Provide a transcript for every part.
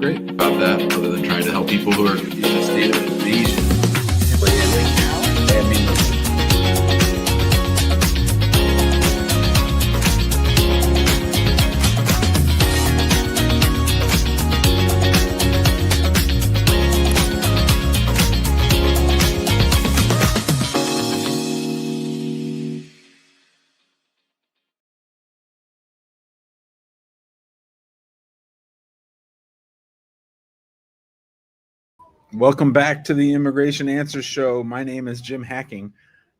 great about that, other than trying to help people who are in a state of invasion. Welcome back to the Immigration Answers Show. My name is Jim Hacking.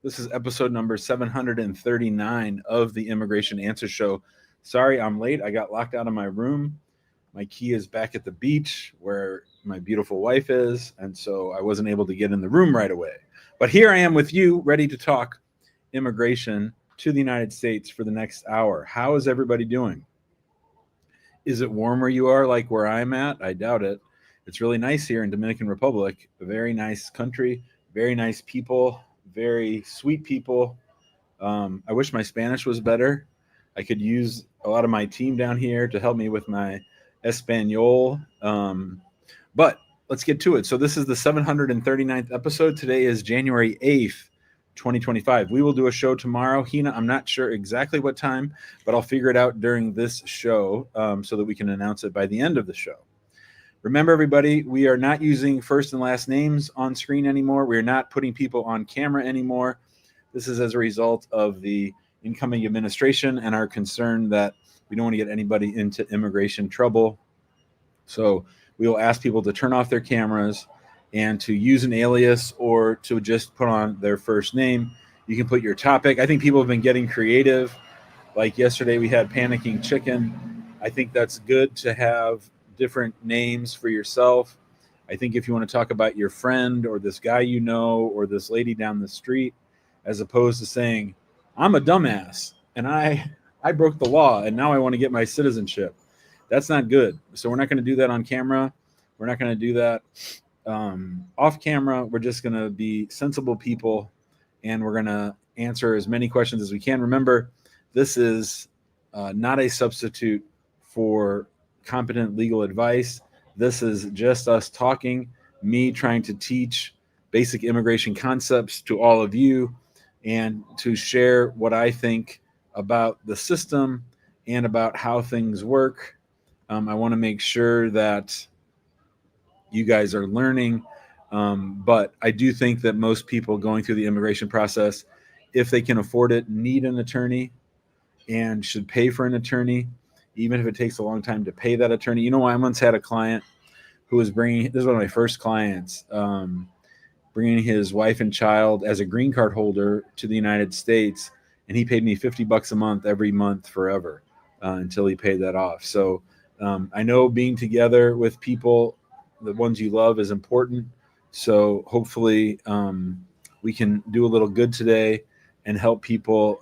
This is episode number 739 of the Immigration Answers Show. Sorry, I'm late. I got locked out of my room. My key is back at the beach where my beautiful wife is, and so I wasn't able to get in the room right away. But here I am with you, ready to talk immigration to the United States for the next hour. How is everybody doing? Is it warm where you are, like where I'm at? I doubt it. It's really nice here in Dominican Republic. A very nice country, very nice people, very sweet people. I wish my Spanish was better. I could use a lot of my team down here to help me with my Espanol. But let's get to it. So this is the 739th episode. Today is January 8th, 2025. We will do a show tomorrow. Hina, I'm not sure exactly what time, but I'll figure it out during this show so that we can announce it by the end of the show. Remember, everybody, we are not using first and last names on screen anymore. We are not putting people on camera anymore. This is as a result of the incoming administration and our concern that we don't want to get anybody into immigration trouble. So we will ask people to turn off their cameras and to use an alias or to just put on their first name. You can put your topic. I think people have been getting creative. Like yesterday, we had Panicking Chicken. I think that's good to have different names for yourself. I think if you want to talk about your friend or this guy you know or this lady down the street, as opposed to saying, I'm a dumbass and I broke the law and now I want to get my citizenship. That's not good. So we're not going to do that on camera. We're not going to do that off camera. We're just going to be sensible people and we're going to answer as many questions as we can. Remember, this is not a substitute for competent legal advice. This is just us talking, me trying to teach basic immigration concepts to all of you and to share what I think about the system and about how things work. I want to make sure that you guys are learning, but I do think that most people going through the immigration process, if they can afford it, need an attorney and should pay for an attorney, even if it takes a long time to pay that attorney. You know, I once had a client who was bringing, this is one of my first clients, bringing his wife and child as a green card holder to the United States, and he paid me $50 a month every month forever until he paid that off. So I know being together with people, the ones you love, is important. So hopefully we can do a little good today and help people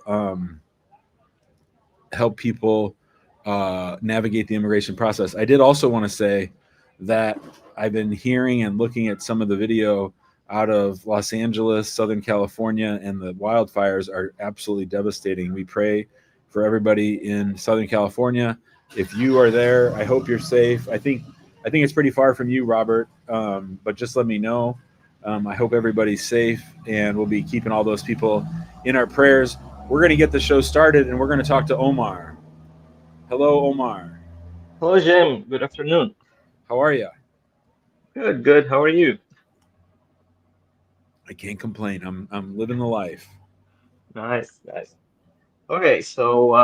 navigate the immigration process. I did also want to say that I've been hearing and looking at some of the video out of Los Angeles, Southern California, and the wildfires are absolutely devastating. We pray for everybody in Southern California. If you are there, I hope you're safe. I think it's pretty far from you, Robert, but just let me know. I hope everybody's safe, and we'll be keeping all those people in our prayers. We're going to get the show started, and we're going to talk to Omar. Hello, Omar. Hello, Jim. Good afternoon. How are you? Good, good. How are you? I can't complain. I'm living the life. Nice, nice. Okay, so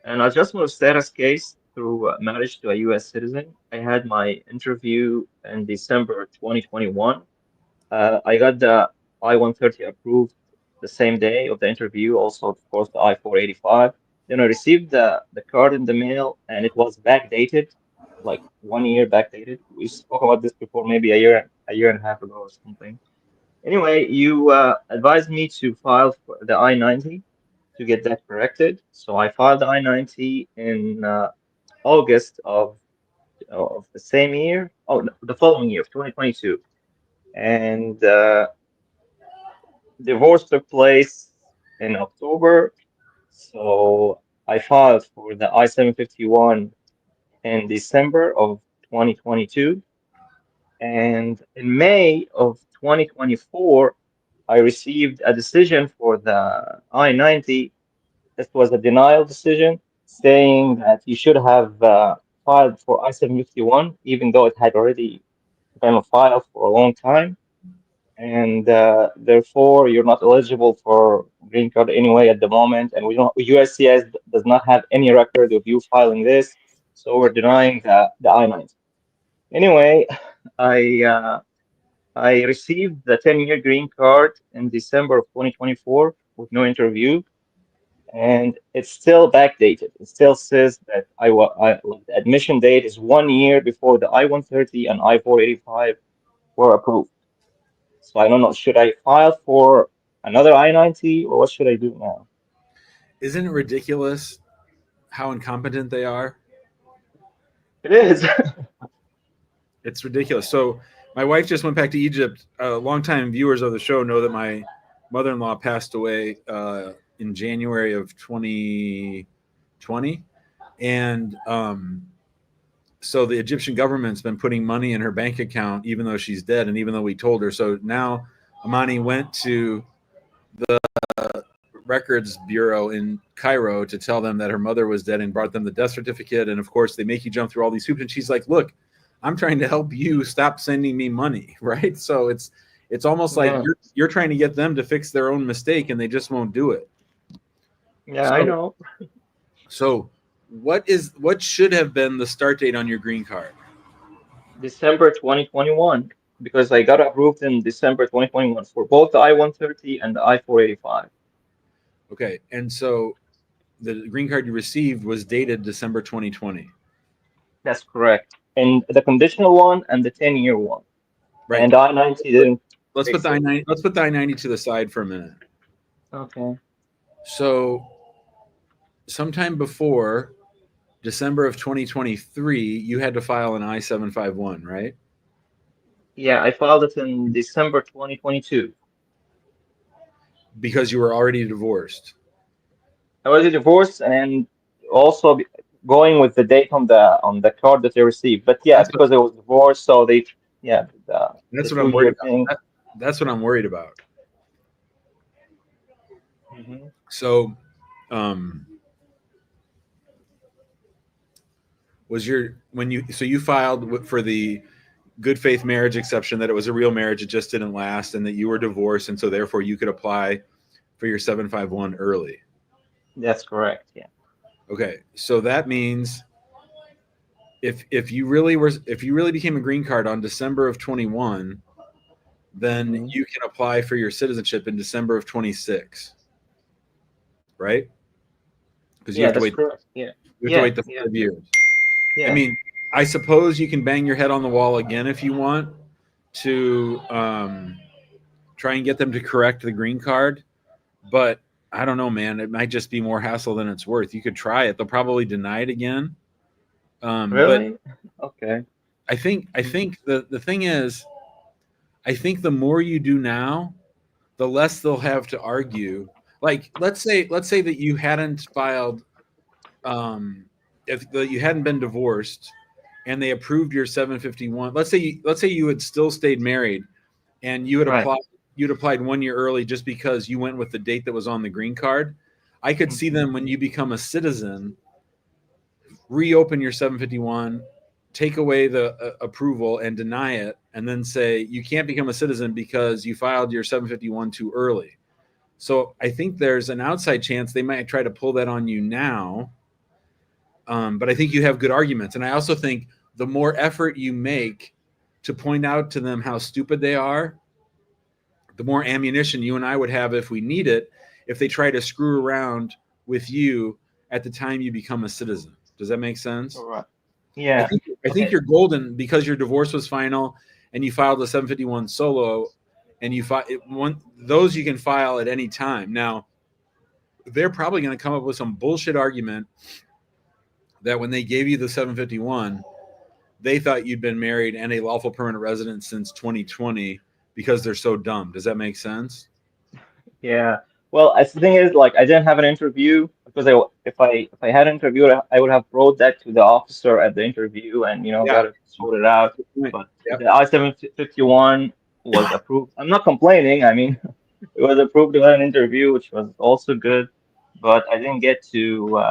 an adjustment of status case through marriage to a U.S. citizen. I had my interview in December 2021. I got the I-130 approved the same day of the interview, also, of course, the I-485. Then I received the card in the mail, and it was backdated, like 1 year backdated. We spoke about this before, maybe a year and a half ago or something. Anyway, you advised me to file for the I-90 to get that corrected. So I filed the I-90 in August of the same year, oh, no, the following year, of 2022. And divorce took place in October. So I filed for the I-751 in December of 2022. And in May of 2024, I received a decision for the I-90. This was a denial decision saying that you should have filed for I-751, even though it had already been on file for a long time. And therefore, you're not eligible for green card anyway at the moment. And we don't, USCIS does not have any record of you filing this. So we're denying the I-90. Anyway, I uh, I received the 10-year green card in December of 2024 with no interview, and it's still backdated. It still says that the admission date is 1 year before the I-130 and I-485 were approved. So I don't know, should I file for another I-90 or what should I do now? Isn't it ridiculous how incompetent they are? It is. It's ridiculous. So my wife just went back to Egypt. Longtime viewers of the show know that my mother-in-law passed away in January of 2020, and so the Egyptian government's been putting money in her bank account, even though she's dead, and even though we told her. So now Amani went to the records bureau in Cairo to tell them that her mother was dead and brought them the death certificate. And of course, they make you jump through all these hoops. And she's like, "Look, I'm trying to help you. Stop sending me money," right? So it's almost like you're trying to get them to fix their own mistake, and they just won't do it. Yeah, I know. So what should have been the start date on your green card? December 2021, because I got approved in December 2021 for both the I-130 and the I-485. Okay, and so the green card you received was dated December 2020. That's correct. And the conditional one and the 10-year one. Right. And I-90 didn't. Let's put the I-90 to the side for a minute. Okay. So sometime before December of 2023, you had to file an I-751, right? Yeah, I filed it in December 2022. Because you were already divorced. I was divorced and also going with the date on the card that they received. But yeah, because I was divorced, so that's what I'm worried about. That's what I'm worried about. Mm-hmm. So, you filed for the good faith marriage exception that it was a real marriage, it just didn't last, and that you were divorced, and so therefore you could apply for your 751 early. That's correct. Yeah. Okay, so that means if you really became a green card on December of 21, then you can apply for your citizenship in December of 26, right? Because you have to wait. Correct. Yeah. You have to wait the 5 years. Yeah. I mean, I suppose you can bang your head on the wall again if you want to try and get them to correct the green card, but I don't know, man. It might just be more hassle than it's worth. You could try it. They'll probably deny it again. Really? But okay. I think the thing is, I think the more you do now, the less they'll have to argue. Like, let's say that you hadn't filed, you hadn't been divorced, and they approved your 751. Let's say you had still stayed married, and you had applied 1 year early just because you went with the date that was on the green card. I could see them, when you become a citizen, reopen your 751, take away the approval and deny it, and then say you can't become a citizen because you filed your 751 too early. So I think there's an outside chance they might try to pull that on you now. But I think you have good arguments. And I also think the more effort you make to point out to them how stupid they are, the more ammunition you and I would have if we need it, if they try to screw around with you at the time you become a citizen. Does that make sense? All right. Yeah. I think you're golden because your divorce was final and you filed a 751 solo, and those you can file at any time. Now, they're probably going to come up with some bullshit argument that when they gave you the 751, they thought you'd been married and a lawful permanent resident since 2020 because they're so dumb. Does that make sense? Yeah. Well, the thing is, like, I didn't have an interview. because if I had interviewed, I would have brought that to the officer at the interview and Yeah. got it sorted out. Right. But Yep. the I-751 was approved. I'm not complaining. I mean, it was approved without an interview, which was also good. But I didn't get to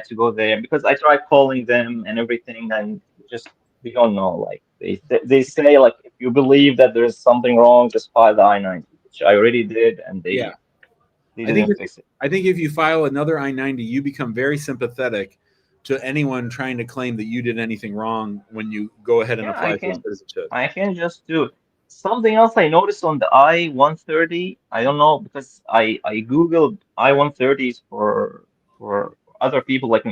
to go there because I tried calling them and everything, and just they don't know. Like they say like if you believe that there's something wrong, just file the I-90, which I already did, and Yeah. they I think didn't fix it. I think if you file another I-90, you become very sympathetic to anyone trying to claim that you did anything wrong when you go ahead and Yeah, apply for citizenship. I can just do it. Something else I noticed on the I-130, I don't know because I googled I-130s for other people like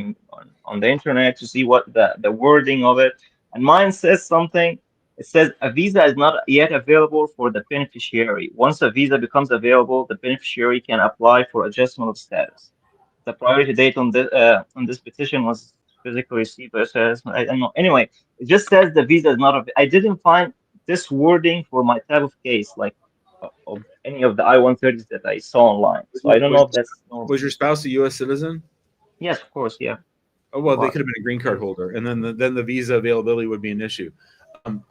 on the internet to see what the wording of it, and mine says something. It says a visa is not yet available for the beneficiary. Once a visa becomes available, the beneficiary can apply for adjustment of status. The priority date on this petition was physically received by us. I don't know. Anyway, it just says the visa is not. I didn't find this wording for my type of case, like of any of the I-130s that I saw online. So I don't know if that's normal. Was your spouse a U.S. citizen? Yes, of course, yeah, Oh well, they was. could have been a green card holder, and then the visa availability would be an issue.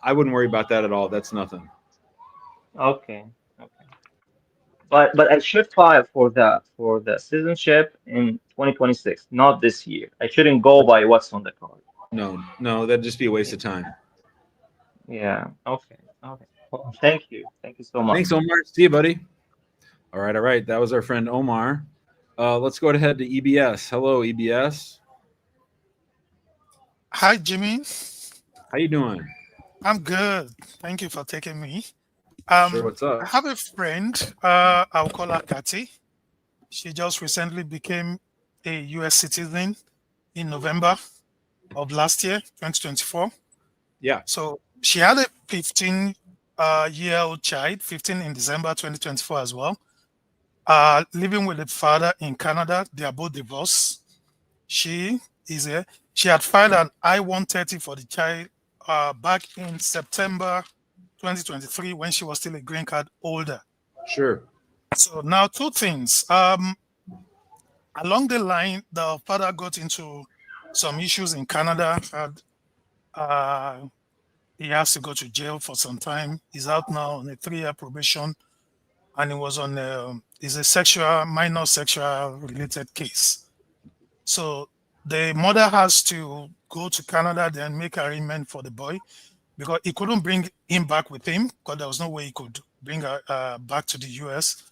I wouldn't worry about that at all. That's nothing. Okay, okay. But I should file for the citizenship in 2026, not this year. I shouldn't go by what's on the card. No, that'd just be a waste Yeah, of time. yeah. Okay, okay. Well, thank you so Thanks, much. Omar. See you, buddy. All right. That was our friend Omar. Let's go ahead to EBS. Hello, EBS. Hi, Jimmy. How you doing? I'm good. Thank you for taking me. Sure. What's I up? have a friend. I'll call her Kathy. She just recently became a U.S. citizen in November of last year, 2024. Yeah. So she had a 15-year-old child, 15 in December 2024 as well. Living with the father in Canada. They are both divorced. She is a. She had filed an I-130 for the child back in September 2023 when she was still a green card holder. Sure. So now two things. Along the line, the father got into some issues in Canada. He has to go to jail for some time. He's out now on a 3-year probation, and he was on is a minor sexual related case. So the mother has to go to Canada, then make arrangement for the boy because he couldn't bring him back with him because there was no way he could bring her back to the US.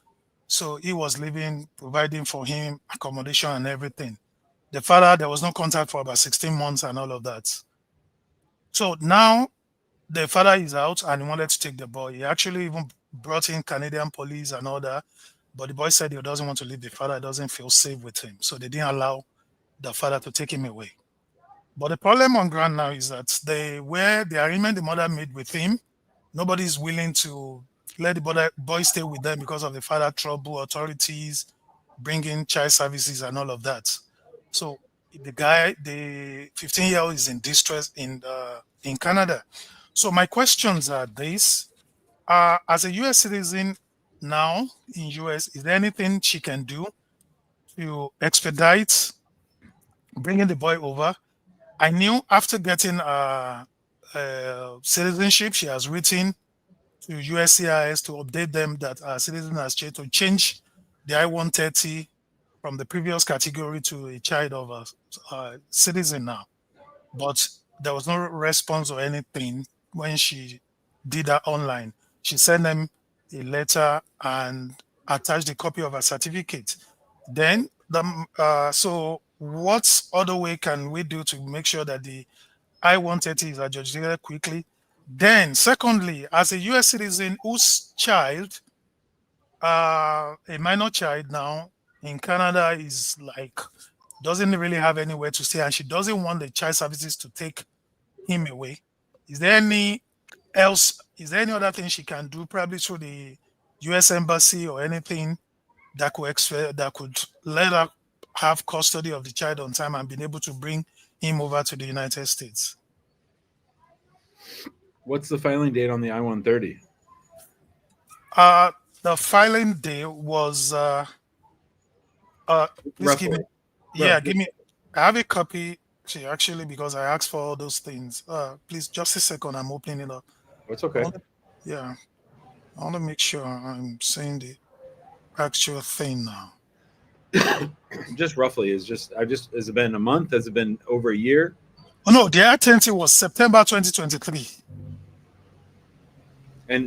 So he was living, providing for him accommodation and everything. The father, there was no contact for about 16 months and all of that. So now the father is out and he wanted to take the boy. He actually even brought in Canadian police and all that. But the boy said he doesn't want to leave the father, he doesn't feel safe with him. So they didn't allow the father to take him away. But the problem on ground now is that the arrangement the mother made with him, nobody is willing to let the boy stay with them because of the father trouble, authorities, bringing child services and all of that. So the 15-year-old is in distress in Canada. So my questions are this: as a U.S. citizen now in U.S., is there anything she can do to expedite bringing the boy over? I knew after getting citizenship, she has written to USCIS to update them that our citizen has changed to change the I-130 from the previous category to a child of a citizen now. But there was no response or anything when she did that online. She sent them a letter and attached a copy of her certificate. Then, so what other way can we do to make sure that the I-130 is adjudicated quickly? Then, secondly, as a U.S. citizen whose child, a minor child now in Canada, is like doesn't really have anywhere to stay, and she doesn't want the child services to take him away. Is there any else? Is there any other thing she can do, probably through the U.S. embassy or anything that could let her have custody of the child on time and being able to bring him over to the United States? What's the filing date on the I-130? The filing day was please give me, Roughly. Yeah, give me. I have a copy. Actually, because I asked for all those things. Please, just a second. I'm opening it up. It's I okay. wanna- yeah, I want to make sure I'm saying the actual thing now. Just roughly has it been a month? Has it been over a year? Oh no, the I-20 was September 2023.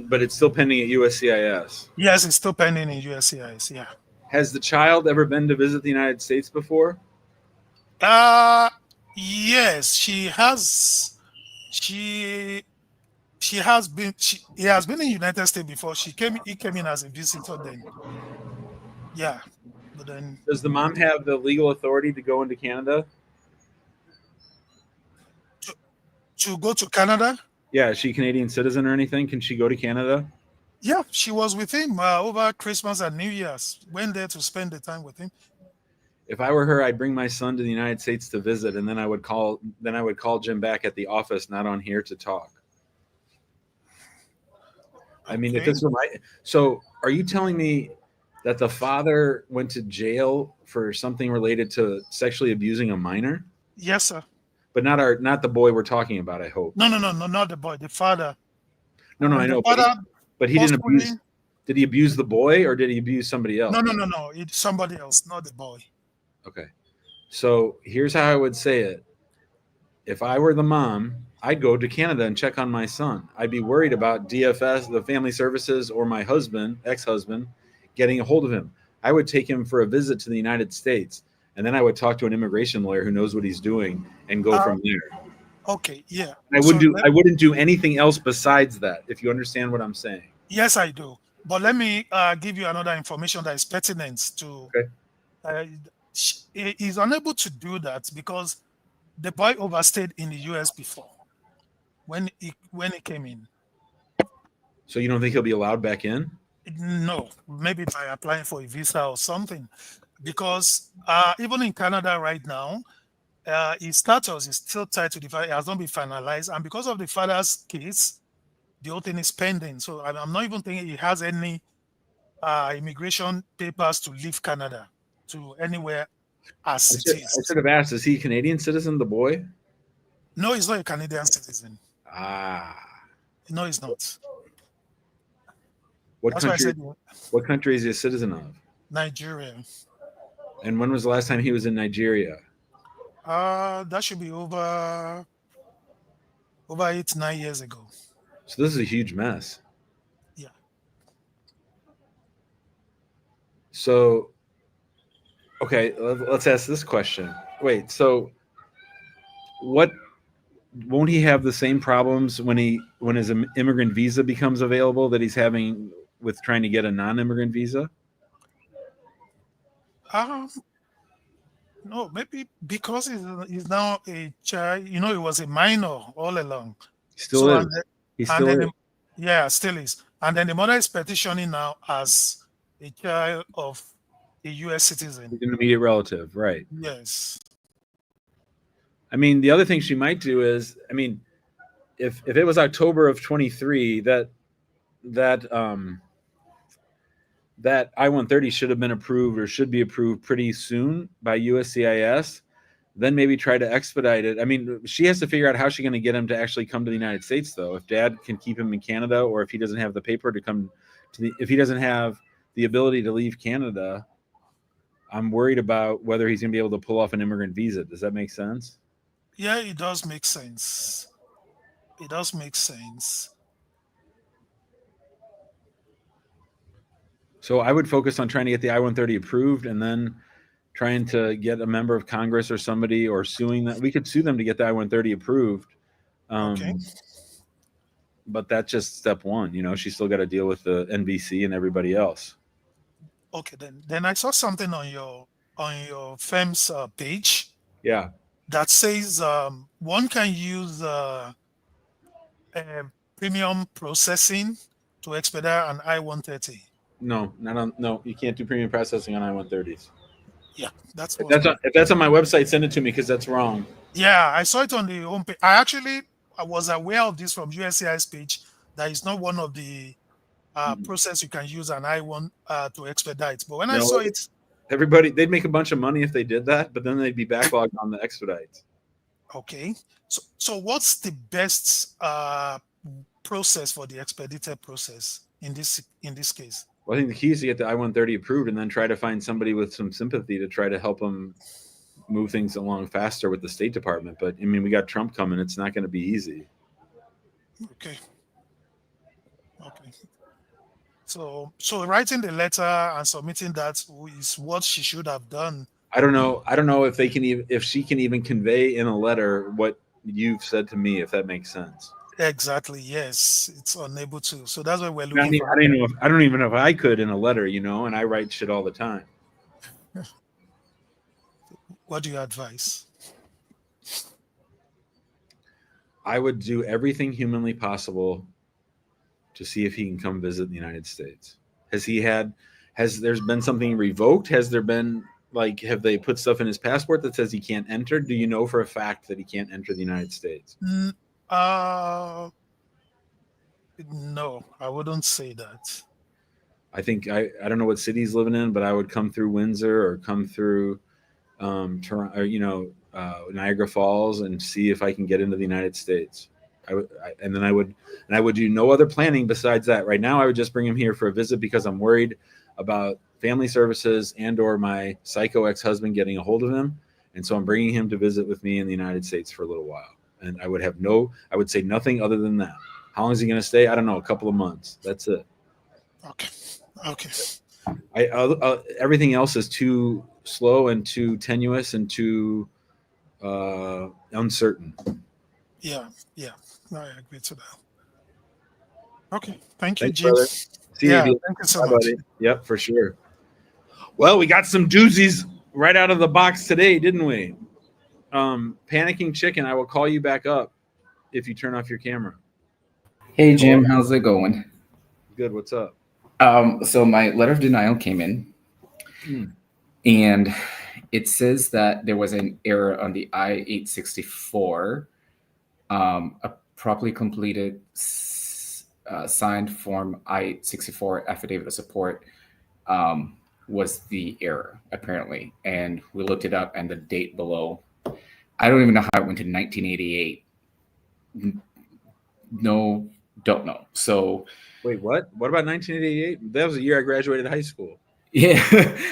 But it's still pending at USCIS. Yes, it's still pending in USCIS. Yeah. Has the child ever been to visit the United States before? Yes, she has. She has been. He has been in United States before. He came in as a visitor then. Yeah, but then Does the mom have the legal authority to go into Canada? to go to Canada. Yeah, is she a Canadian citizen or anything? Can she go to Canada? Yeah, she was with him over Christmas and New Year's. Went there to spend the time with him. If I were her, I'd bring my son to the United States to visit, and then I would call Jim back at the office, not on here, to talk. I mean, if this were so are you telling me that the father went to jail for something related to sexually abusing a minor? Yes, sir. But not the boy we're talking about, I hope. No, not the boy, the father. No, I know. But he didn't abuse. Did he abuse the boy or did he abuse somebody else? No. It's somebody else, not the boy. Okay. So here's how I would say it. If I were the mom, I'd go to Canada and check on my son. I'd be worried about DFS, the family services, or my ex-husband, getting a hold of him. I would take him for a visit to the United States, and then I would talk to an immigration lawyer who knows what he's doing and go from there. Okay, yeah. I wouldn't do anything else besides that, if you understand what I'm saying. Yes, I do. But let me give you another information that is pertinent to. Okay. He's unable to do that because the boy overstayed in the US before when he came in. So you don't think he'll be allowed back in? No, maybe by applying for a visa or something, because even in Canada right now, his status is still tied to the father. It has not been finalized, and because of the father's case, the whole thing is pending. So I'm not even thinking he has any immigration papers to leave Canada to anywhere as it is. I should have asked, is he a Canadian citizen, the boy? No, he's not a Canadian citizen. No, he's not. What country is he a citizen of? Nigeria. And when was the last time he was in Nigeria? That should be over 8-9 years ago. So this is a huge mess. Yeah. So, okay, let's ask this question. Wait, so won't he have the same problems when his immigrant visa becomes available that he's having with trying to get a non-immigrant visa? No, maybe because he's now a child. He was a minor all along. Still is. He still is. Yeah, still is. And then the mother is petitioning now as a child of a U.S. citizen. An immediate relative, right? Yes. I mean, the other thing she might do is, I mean, if it was October of 23, that I-130 should have been approved or should be approved pretty soon by USCIS, then maybe try to expedite it. I mean, she has to figure out how she's going to get him to actually come to the United States, though. If dad can keep him in Canada, or if he doesn't have the paper to come if he doesn't have the ability to leave Canada, I'm worried about whether he's going to be able to pull off an immigrant visa. Does that make sense? Yeah, it does make sense. It does make sense. So I would focus on trying to get the I-130 approved, and then trying to get a member of Congress or somebody, or suing them. We could sue them to get the I-130 approved. Okay. But that's just step one. She's still got to deal with the NBC and everybody else. Okay, then I saw something on your firm's page. Yeah. That says one can use premium processing to expedite an I-130. No, you can't do premium processing on I-130s. Yeah, that's if that's on my website, send it to me, because that's wrong. Yeah, I saw it on the homepage. I was aware of this from USCIS page. That is not one of the process you can use an I-1 to expedite. But when I saw it They'd make a bunch of money if they did that, but then they'd be backlogged on the expedites. Okay. So what's the best process for the expedited process in this case? Well, I think the key is to get the I-130 approved and then try to find somebody with some sympathy to try to help them move things along faster with the State Department. But I mean, we got Trump coming. It's not going to be easy. Okay. So writing the letter and submitting that is what she should have done. I don't know if she can even convey in a letter what you've said to me, if that makes sense. Exactly. Yes, it's unable to. So that's why we're looking I don't even know if I could in a letter, and I write shit all the time. What do you advise? I would do everything humanly possible to see if he can come visit the United States. Has there's been something revoked? Has there been, have they put stuff in his passport that says he can't enter? Do you know for a fact that he can't enter the United States? No, I wouldn't say that. I think I don't know what city he's living in, but I would come through Windsor or come through Toronto, or Niagara Falls, and see if I can get into the United States. I would do no other planning besides that. Right now, I would just bring him here for a visit because I'm worried about family services and/or my psycho ex-husband getting a hold of him, and so I'm bringing him to visit with me in the United States for a little while. And I would say nothing other than that. How long is he going to stay? I don't know. A couple of months. That's it. Okay. Everything else is too slow and too tenuous and too uncertain. Yeah. I agree to that. Okay. Thank you, Thanks, Jim. brother. See you. Thank you so much. Buddy. Yep, for sure. Well, we got some doozies right out of the box today, didn't we? Panicking Chicken, I will call you back up if you turn off your camera. Hey, Jim, how's it going? Good. What's up? So my letter of denial came in, and it says that there was an error on the I-864, a properly completed signed form I-864 affidavit of support was the error, apparently. And we looked it up, and the date below, I don't even know how it went to 1988. No, don't know. So wait, what? What about 1988? That was the year I graduated high school. Yeah.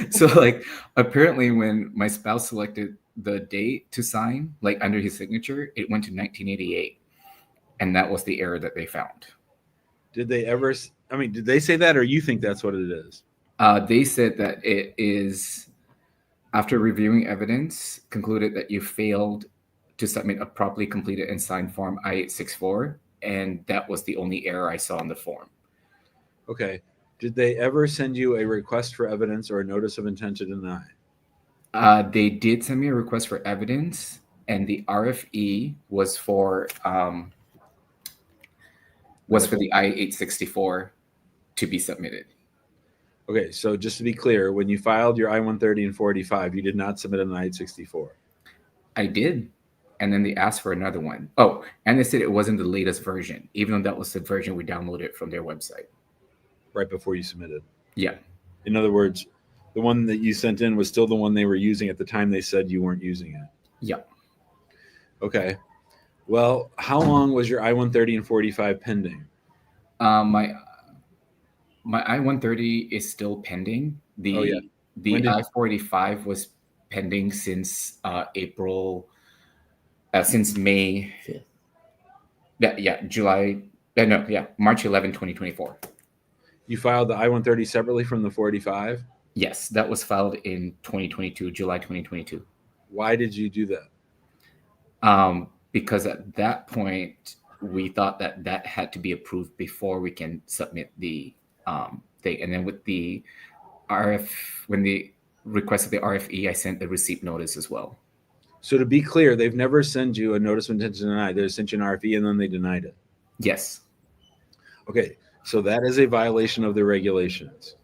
So apparently when my spouse selected the date to sign, under his signature, it went to 1988. And that was the error that they found. Did they say that, or you think that's what it is? They said that it is, after reviewing evidence, concluded that you failed to submit a properly completed and signed form I-864. And that was the only error I saw in the form. Okay. Did they ever send you a request for evidence or a notice of intent to deny? They did send me a request for evidence, and the RFE was for the I-864 to be submitted. Okay, so just to be clear, when you filed your I-130 and 485, you did not submit an I-864. I did. And then they asked for another one. Oh, and they said it wasn't the latest version, even though that was the version we downloaded from their website. Right before you submitted. Yeah. In other words, the one that you sent in was still the one they were using at the time they said you weren't using it. Yeah. Okay. Well, how long was your I-130 and 485 pending? My I-130 is still pending. The I-485 was pending since April. Since May, March 11, 2024. You filed the I-130 separately from the 485? Yes, that was filed in 2022, July 2022. Why did you do that? Because at that point, we thought that had to be approved before we can submit the thing. And then with the when they requested the RFE, I sent the receipt notice as well. So to be clear, they've never sent you a notice of intent to deny. They sent you an RFE and then they denied it. Yes. Okay, so that is a violation of the regulations.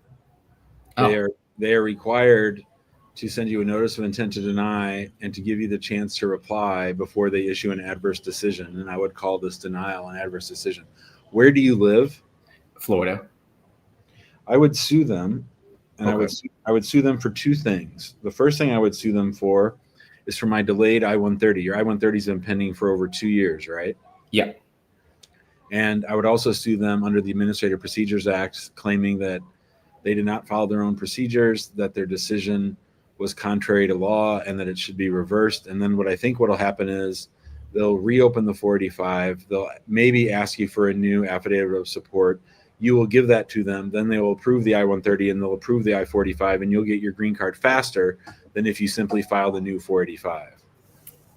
They are required to send you a notice of intent to deny and to give you the chance to reply before they issue an adverse decision. And I would call this denial an adverse decision. Where do you live? Florida. I would sue them and Okay. I would sue them for two things. The first thing I would sue them for is for my delayed I-130. Your I-130 has been pending for over 2 years, right? Yeah. And I would also sue them under the Administrative Procedures Act, claiming that they did not follow their own procedures, that their decision was contrary to law, and that it should be reversed. And then what I think what'll happen is they'll reopen the 485. They'll maybe ask you for a new affidavit of support. You will give that to them. Then they will approve the I-130 and they'll approve the I-45, and you'll get your green card faster than if you simply file the new 485.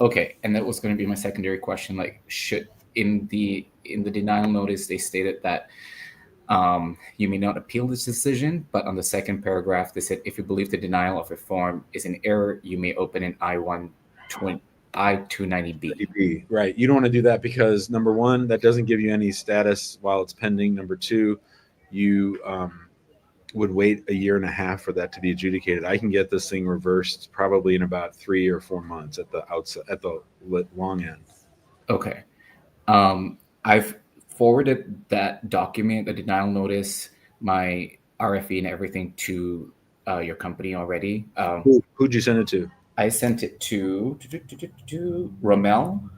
Okay, and that was going to be my secondary question. Like, should in the denial notice they stated that you may not appeal this decision, but on the second paragraph they said if you believe the denial of a form is in error, you may open an I-290B. Right. You don't want to do that because number one, that doesn't give you any status while it's pending. Number two, you would wait a year and a half for that to be adjudicated. I can get this thing reversed probably in about 3 or 4 months at the outside, at the long end. Okay. I've forwarded that document, the denial notice, my RFE and everything to your company already. Who'd you send it to? I sent it to Romel.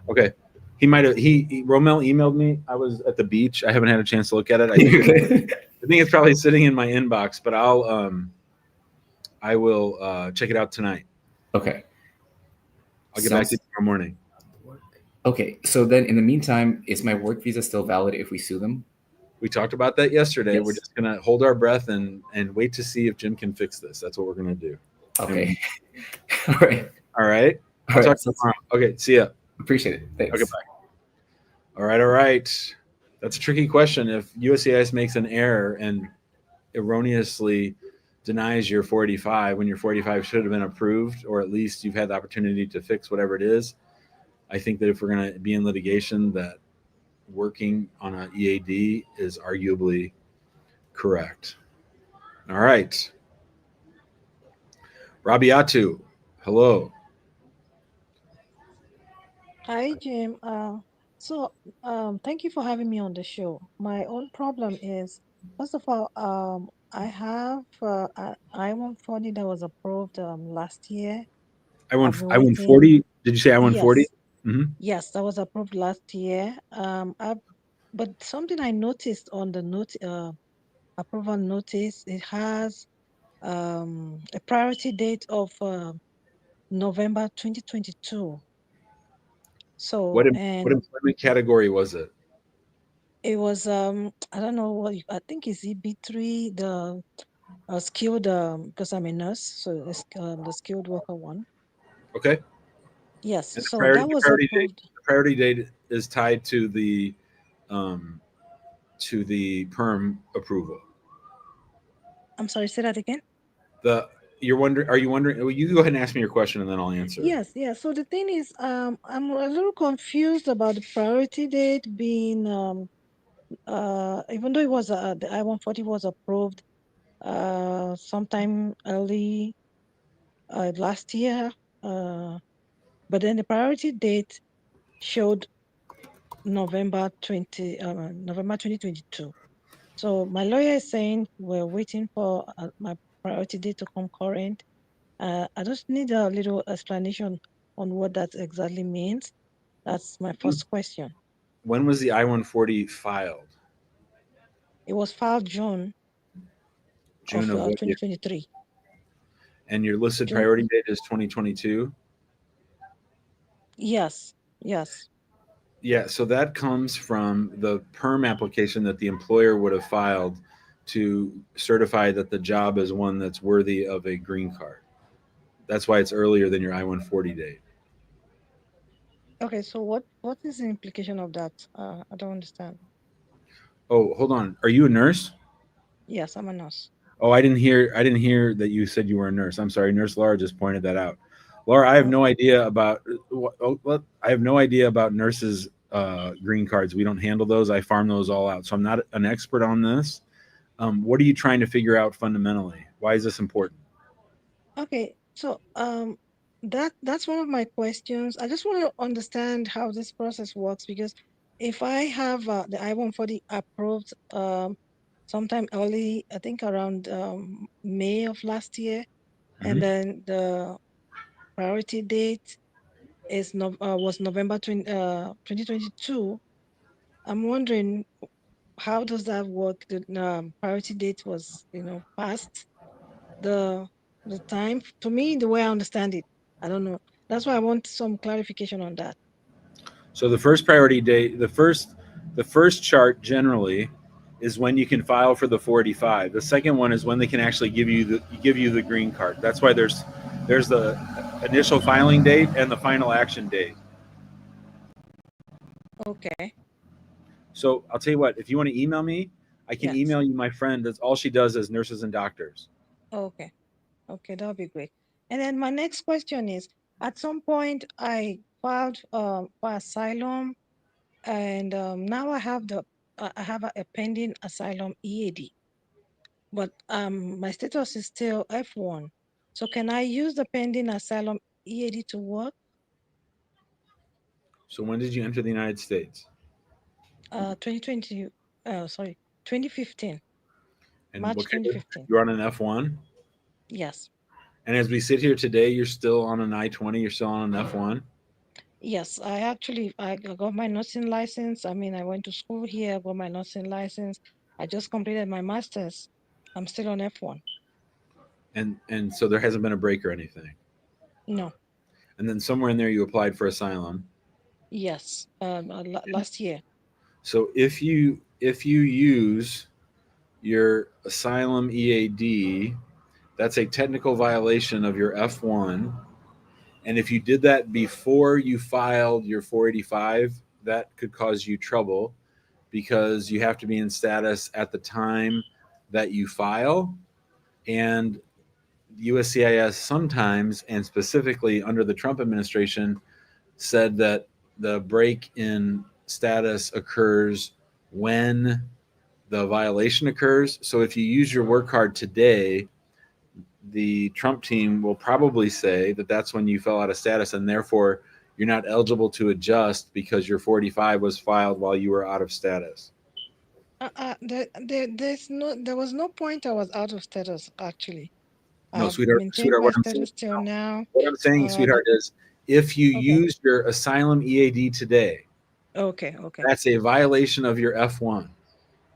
Okay. He might have, Romel emailed me. I was at the beach. I haven't had a chance to look at it. I think it's probably sitting in my inbox, but I will check it out tonight. Okay. I'll get back to you tomorrow morning. Okay. So then in the meantime, is my work visa still valid if we sue them? We talked about that yesterday. Yes. We're just going to hold our breath and wait to see if Jim can fix this. That's what we're going to do. Okay. All right. All right. I'll talk to you tomorrow. Okay. See ya. Appreciate it. Thanks. Okay. Bye. All right. All right. That's a tricky question. If USCIS makes an error and erroneously denies your 485 when your 485 should have been approved, or at least you've had the opportunity to fix whatever it is, I think that if we're going to be in litigation, that working on an EAD is arguably correct. All right. Rabiatu, hello. Hi, Jim. Thank you for having me on the show. My own problem is, first of all, I have I-140 that was approved last year. I've been waiting. I-140. Did you say I-140? Yes, Mm-hmm. yes, that was approved last year. But something I noticed on the approval notice, it has a priority date of November 2022. What And employment category was it? it was I don't know what I think it's EB3, the skilled because I'm a nurse, so it's the skilled worker one. Okay. Yes, And so that was approved. The priority date is tied to the perm approval. I'm sorry, say that again. Are you wondering? Well, you go ahead and ask me your question, and then I'll answer. Yes, yes. So the thing is, I'm a little confused about the priority date being even though it was the I-140 was approved sometime early last year, but then the priority date showed November 2022. So my lawyer is saying we're waiting for my priority date to come current. I just need a little explanation on what that exactly means. That's my first question. When was the I-140 filed? It was filed June of 2023. And your listed priority date is 2022? Yes, yes. Yeah, so that comes from the perm application that the employer would have filed to certify that the job is one that's worthy of a green card. That's why it's earlier than your I-140 date. Okay, so what is the implication of that? I don't understand. Oh, hold on. Are you a nurse? Yes, I'm a nurse. Oh, I didn't hear that you said you were a nurse. I'm sorry. Nurse Laura just pointed that out. Laura, I have no idea about nurses' green cards. We don't handle those. I farm those all out. So I'm not an expert on this. What are you trying to figure out fundamentally? Why is this important? Okay, so that's one of my questions. I just want to understand how this process works, because if I have the I-140 approved sometime early, I think around May of last year, and then the priority date was November 2022. I'm wondering, how does that work? The priority date was, past the time. To me, the way I understand it, I don't know. That's why I want some clarification on that. So the first priority date, the first chart generally is when you can file for the 485. The second one is when they can actually give you the green card. That's why there's the initial filing date and the final action date. Okay. So I'll tell you what, if you want to email me, I can email you my friend. That's all she does is nurses and doctors. Okay. Okay, that'll be great. And then my next question is, at some point I filed for asylum, and now I have a pending asylum EAD, but my status is still F1. So can I use the pending asylum EAD to work? So when did you enter the United States? 2015. And March what kind 2015. you're on an F1? Yes. And as we sit here today, you're still on an I-20, you're still on an F1? Yes, I got my nursing license. I mean, I went to school here, got my nursing license. I just completed my master's. I'm still on F1. And so there hasn't been a break or anything? No. And then somewhere in there you applied for asylum? Yes, last year. So if you use your asylum EAD, that's a technical violation of your F1. And if you did that before you filed your 485, that could cause you trouble because you have to be in status at the time that you file. And USCIS sometimes, and specifically under the Trump administration, said that the break in status occurs when the violation occurs. So if you use your work card today, the Trump team will probably say that that's when you fell out of status, and therefore you're not eligible to adjust because your 45 was filed while you were out of status. There was no point I was out of status, actually. No, I've sweetheart, maintained my what I'm status till now. what I'm saying, sweetheart, is if you use your asylum EAD today, okay, that's a violation of your F1.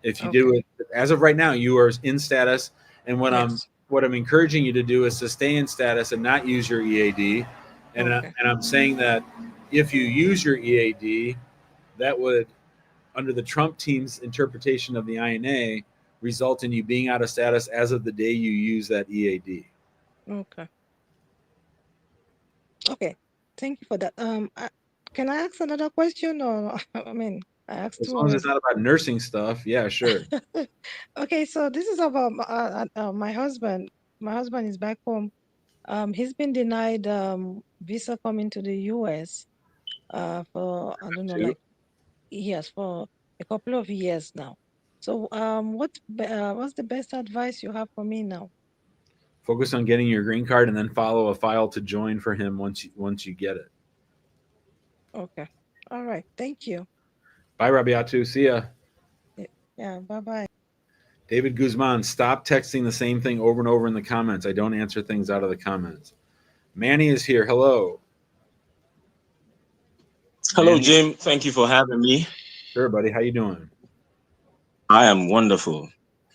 If you do it as of right now, you are in status. And what I'm encouraging you to do is to stay in status and not use your EAD. And I'm saying that if you use your EAD, that would, under the Trump team's interpretation of the INA, result in you being out of status as of the day you use that EAD. Okay, thank you for that. Can I ask another question, or I mean, I asked As two long as it's already. not about nursing stuff, yeah, sure. Okay, so this is about my husband. My husband is back home. He's been denied visa coming to the US for, I don't know, like, yes, for a couple of years now. So what's the best advice you have for me now? Focus on getting your green card and then follow a file to join for him once you get it. Okay. All right. Thank you. Bye, Rabiatu. See ya. Yeah. Bye-bye. David Guzman, stop texting the same thing over and over in the comments. I don't answer things out of the comments. Manny is here. Hello. Hello, Manny? Jim. Thank you for having me. Sure, buddy. How you doing? I am wonderful.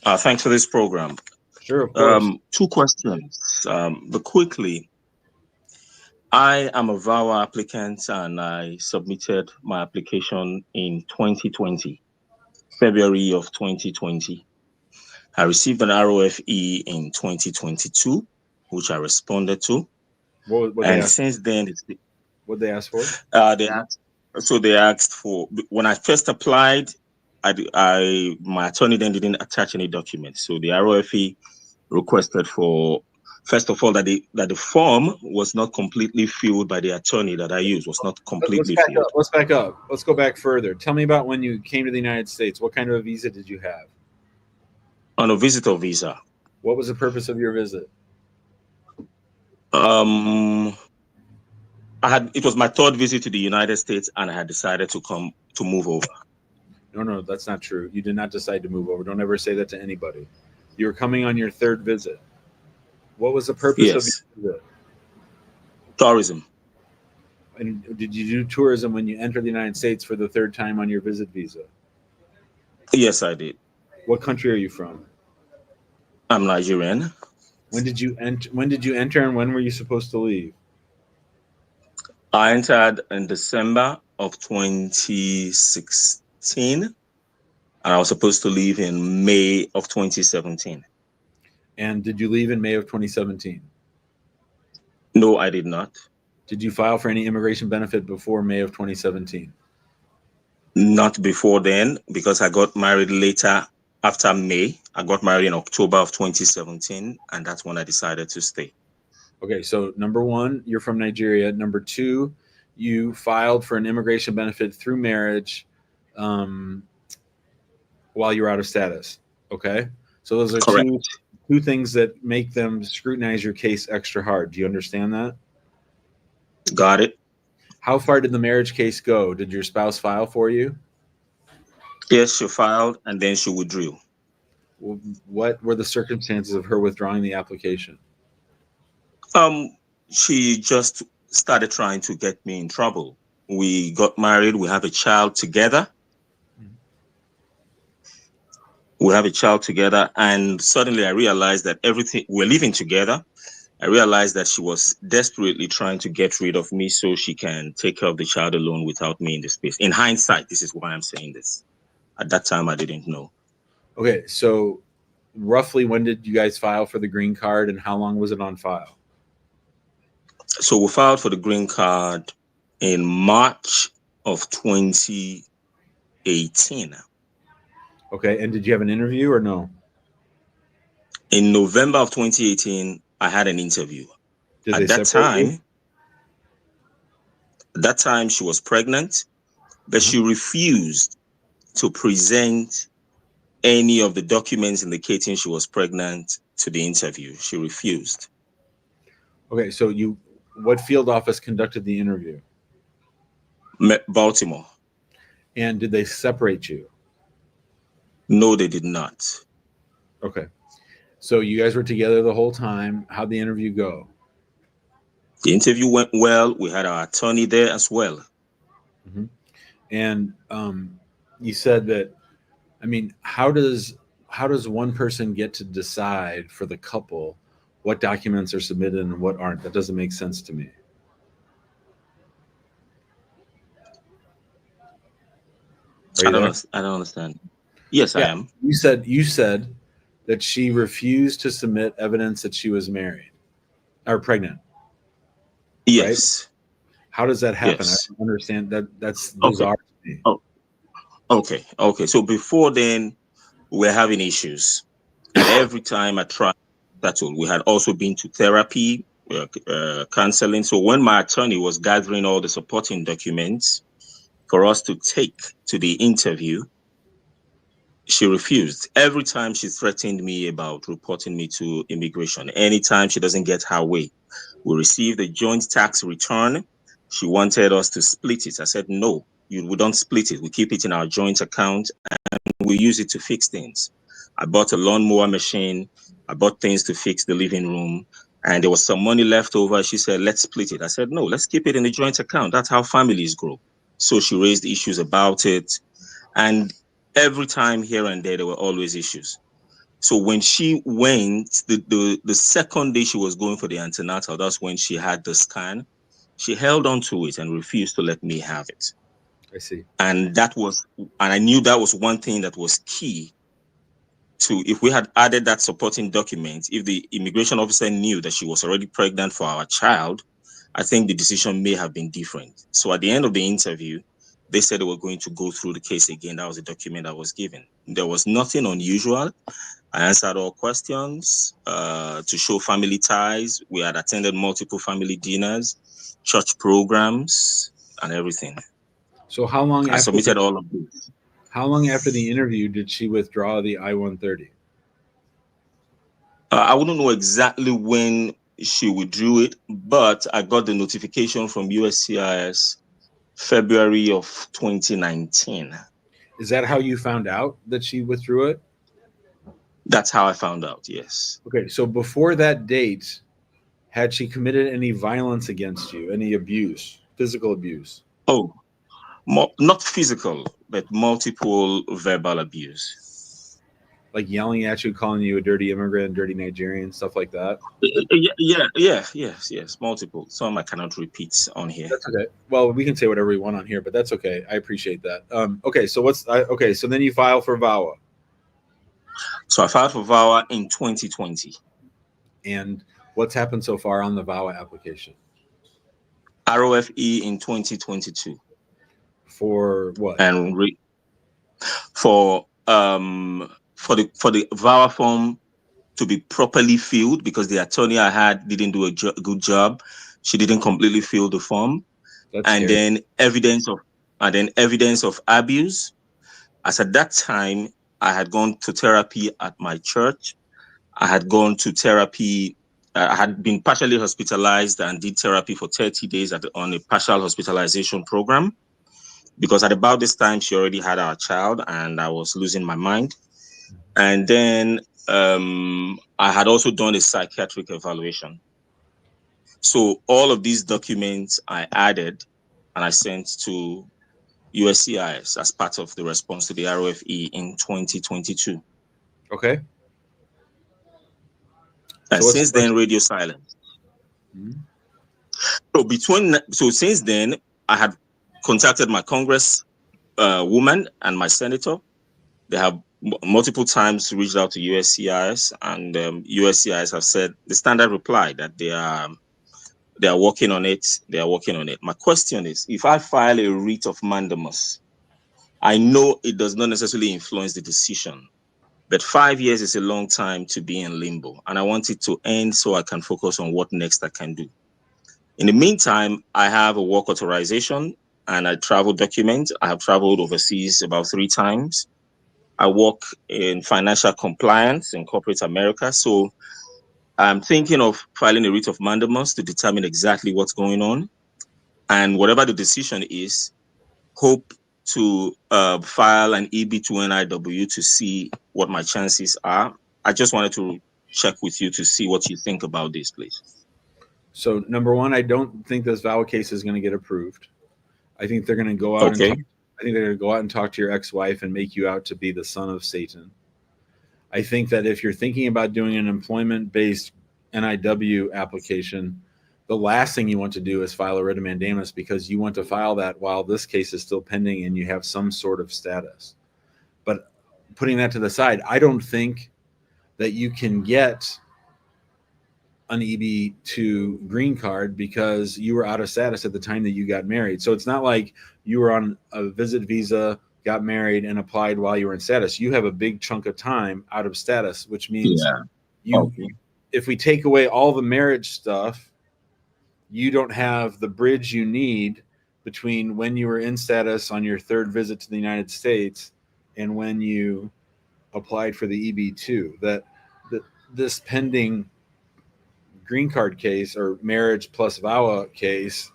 Thanks for this program. Sure, of course. Two questions. But quickly, I am a Vawa applicant and I submitted my application in 2020, February of 2020. I received an ROFE in 2022, which I responded to. And since then, what they asked for? They asked for, when I first applied, my attorney then didn't attach any documents. So the ROFE requested for, first of all, that the form was not completely filled by the attorney that I used, was not completely filled. Let's back up. Let's go back further. Tell me about when you came to the United States. What kind of a visa did you have? On a visitor visa. What was the purpose of your visit? It was my third visit to the United States, and I had decided to move over. No, that's not true. You did not decide to move over. Don't ever say that to anybody. You were coming on your third visit. What was the purpose of Yes, your visit? tourism. And did you do tourism when you entered the United States for the third time on your visit visa? Yes, I did. What country are you from? I'm Nigerian. When did you enter? When did you enter, and when were you supposed to leave? I entered in December of 2016, and I was supposed to leave in May of 2017. And did you leave in May of 2017? No, I did not. Did you file for any immigration benefit before May of 2017? Not before then, because I got married later after May. I got married in October of 2017, and that's when I decided to stay. Okay, so number one, you're from Nigeria. Number two, you filed for an immigration benefit through marriage while you were out of status. Okay, so those are Correct. two things that make them scrutinize your case extra hard. Do you understand that? Got it. How far did the marriage case go? Did your spouse file for you? Yes, she filed, and then she withdrew. What were the circumstances of her withdrawing the application? She just started trying to get me in trouble. We got married. We have a child together. And suddenly I realized that we're living together. I realized that she was desperately trying to get rid of me so she can take care of the child alone without me in the space. In hindsight, this is why I'm saying this. At that time, I didn't know. Okay, so roughly when did you guys file for the green card, and how long was it on file? So we filed for the green card in March of 2018. Okay, and did you have an interview or no? In November of 2018, I had an interview. Did At they that separate you? time, she was pregnant, but she refused to present any of the documents indicating she was pregnant to the interview. She refused. Okay, so what field office conducted the interview? Baltimore. And did they separate you? No, they did not. Okay, so you guys were together the whole time. How'd the interview go? The interview went well. We had our attorney there as well. And you said that, I mean, how does one person get to decide for the couple what documents are submitted and what aren't? That doesn't make sense to me. I don't understand. Yes, Yeah, I am. You said that she refused to submit evidence that she was married or pregnant. Yes. Right? How does that happen? Yes. I don't understand that. That's bizarre to me. Oh, okay. So before then, we're having issues, and every time I tried to settle, we had also been to therapy, counseling. So when my attorney was gathering all the supporting documents for us to take to the interview, she refused. Every time she threatened me about reporting me to immigration. Anytime she doesn't get her way. We received a joint tax return. She wanted us to split it. I said, no, we don't split it. We keep it in our joint account and we use it to fix things. I bought a lawnmower machine. I bought things to fix the living room. And there was some money left over. She said, let's split it. I said, no, let's keep it in the joint account. That's how families grow. So she raised issues about it. And every time here and there were always issues. So when she went, the second day she was going for the antenatal, that's when she had the scan. She held on to it and refused to let me have it. I see. And I knew that was one thing that was key to, if we had added that supporting document, if the immigration officer knew that she was already pregnant for our child, I think the decision may have been different. So at the end of the interview, they said they were going to go through the case again. That was the document I was given. There was nothing unusual. I answered all questions to show family ties. We had attended multiple family dinners, church programs, and everything. So how long I submitted all of this. How long after the interview did she withdraw the I-130? I wouldn't know exactly when she withdrew it, but I got the notification from USCIS February of 2019. Is that how you found out that she withdrew it? That's how I found out. Yes. Okay, so before that date, had she committed any violence against you, any abuse, physical abuse? Oh, not physical, but multiple verbal abuse. Like yelling at you, calling you a dirty immigrant, dirty Nigerian, stuff like that? Yes, multiple. Some I cannot repeat on here. That's okay. Well, we can say whatever we want on here, but that's okay. I appreciate that. Okay, so so then you file for VAWA. So I filed for VAWA in 2020. And what's happened so far on the VAWA application? ROFE in 2022. For what? And for the VAWA form to be properly filled, because the attorney I had didn't do a good job. She didn't completely fill the form. Then evidence of abuse. As at that time, I had gone to therapy at my church. I had gone to therapy. I had been partially hospitalized and did therapy for 30 days on a partial hospitalization program, because at about this time, she already had our child and I was losing my mind. And then I had also done a psychiatric evaluation. So all of these documents I added and I sent to USCIS as part of the response to the ROFE in 2022. Okay. And since then, radio silence. So since then, I had contacted my Congress woman and my senator. They have multiple times reached out to USCIS, and USCIS have said the standard reply that they are working on it. They are working on it. My question is, if I file a writ of mandamus, I know it does not necessarily influence the decision, but 5 years is a long time to be in limbo, and I want it to end so I can focus on what next I can do. In the meantime, I have a work authorization and a travel document. I have traveled overseas about 3 times. I work in financial compliance in corporate America. So I'm thinking of filing a writ of mandamus to determine exactly what's going on. And whatever the decision is, hope to file an EB2NIW to see what my chances are. I just wanted to check with you to see what you think about this, please. So number one, I don't think this VAWA case is going to get approved. I think they're going to go out and talk to your ex-wife and make you out to be the son of Satan. I think that if you're thinking about doing an employment-based NIW application, the last thing you want to do is file a writ of mandamus, because you want to file that while this case is still pending and you have some sort of status. But putting that to the side, I don't think that you can get an EB2 green card because you were out of status at the time that you got married. So it's not like you were on a visit visa, got married, and applied while you were in status. You have a big chunk of time out of status, which means if we take away all the marriage stuff, you don't have the bridge you need between when you were in status on your 3rd visit to the United States and when you applied for the EB2. That this pending green card case or marriage plus VAWA case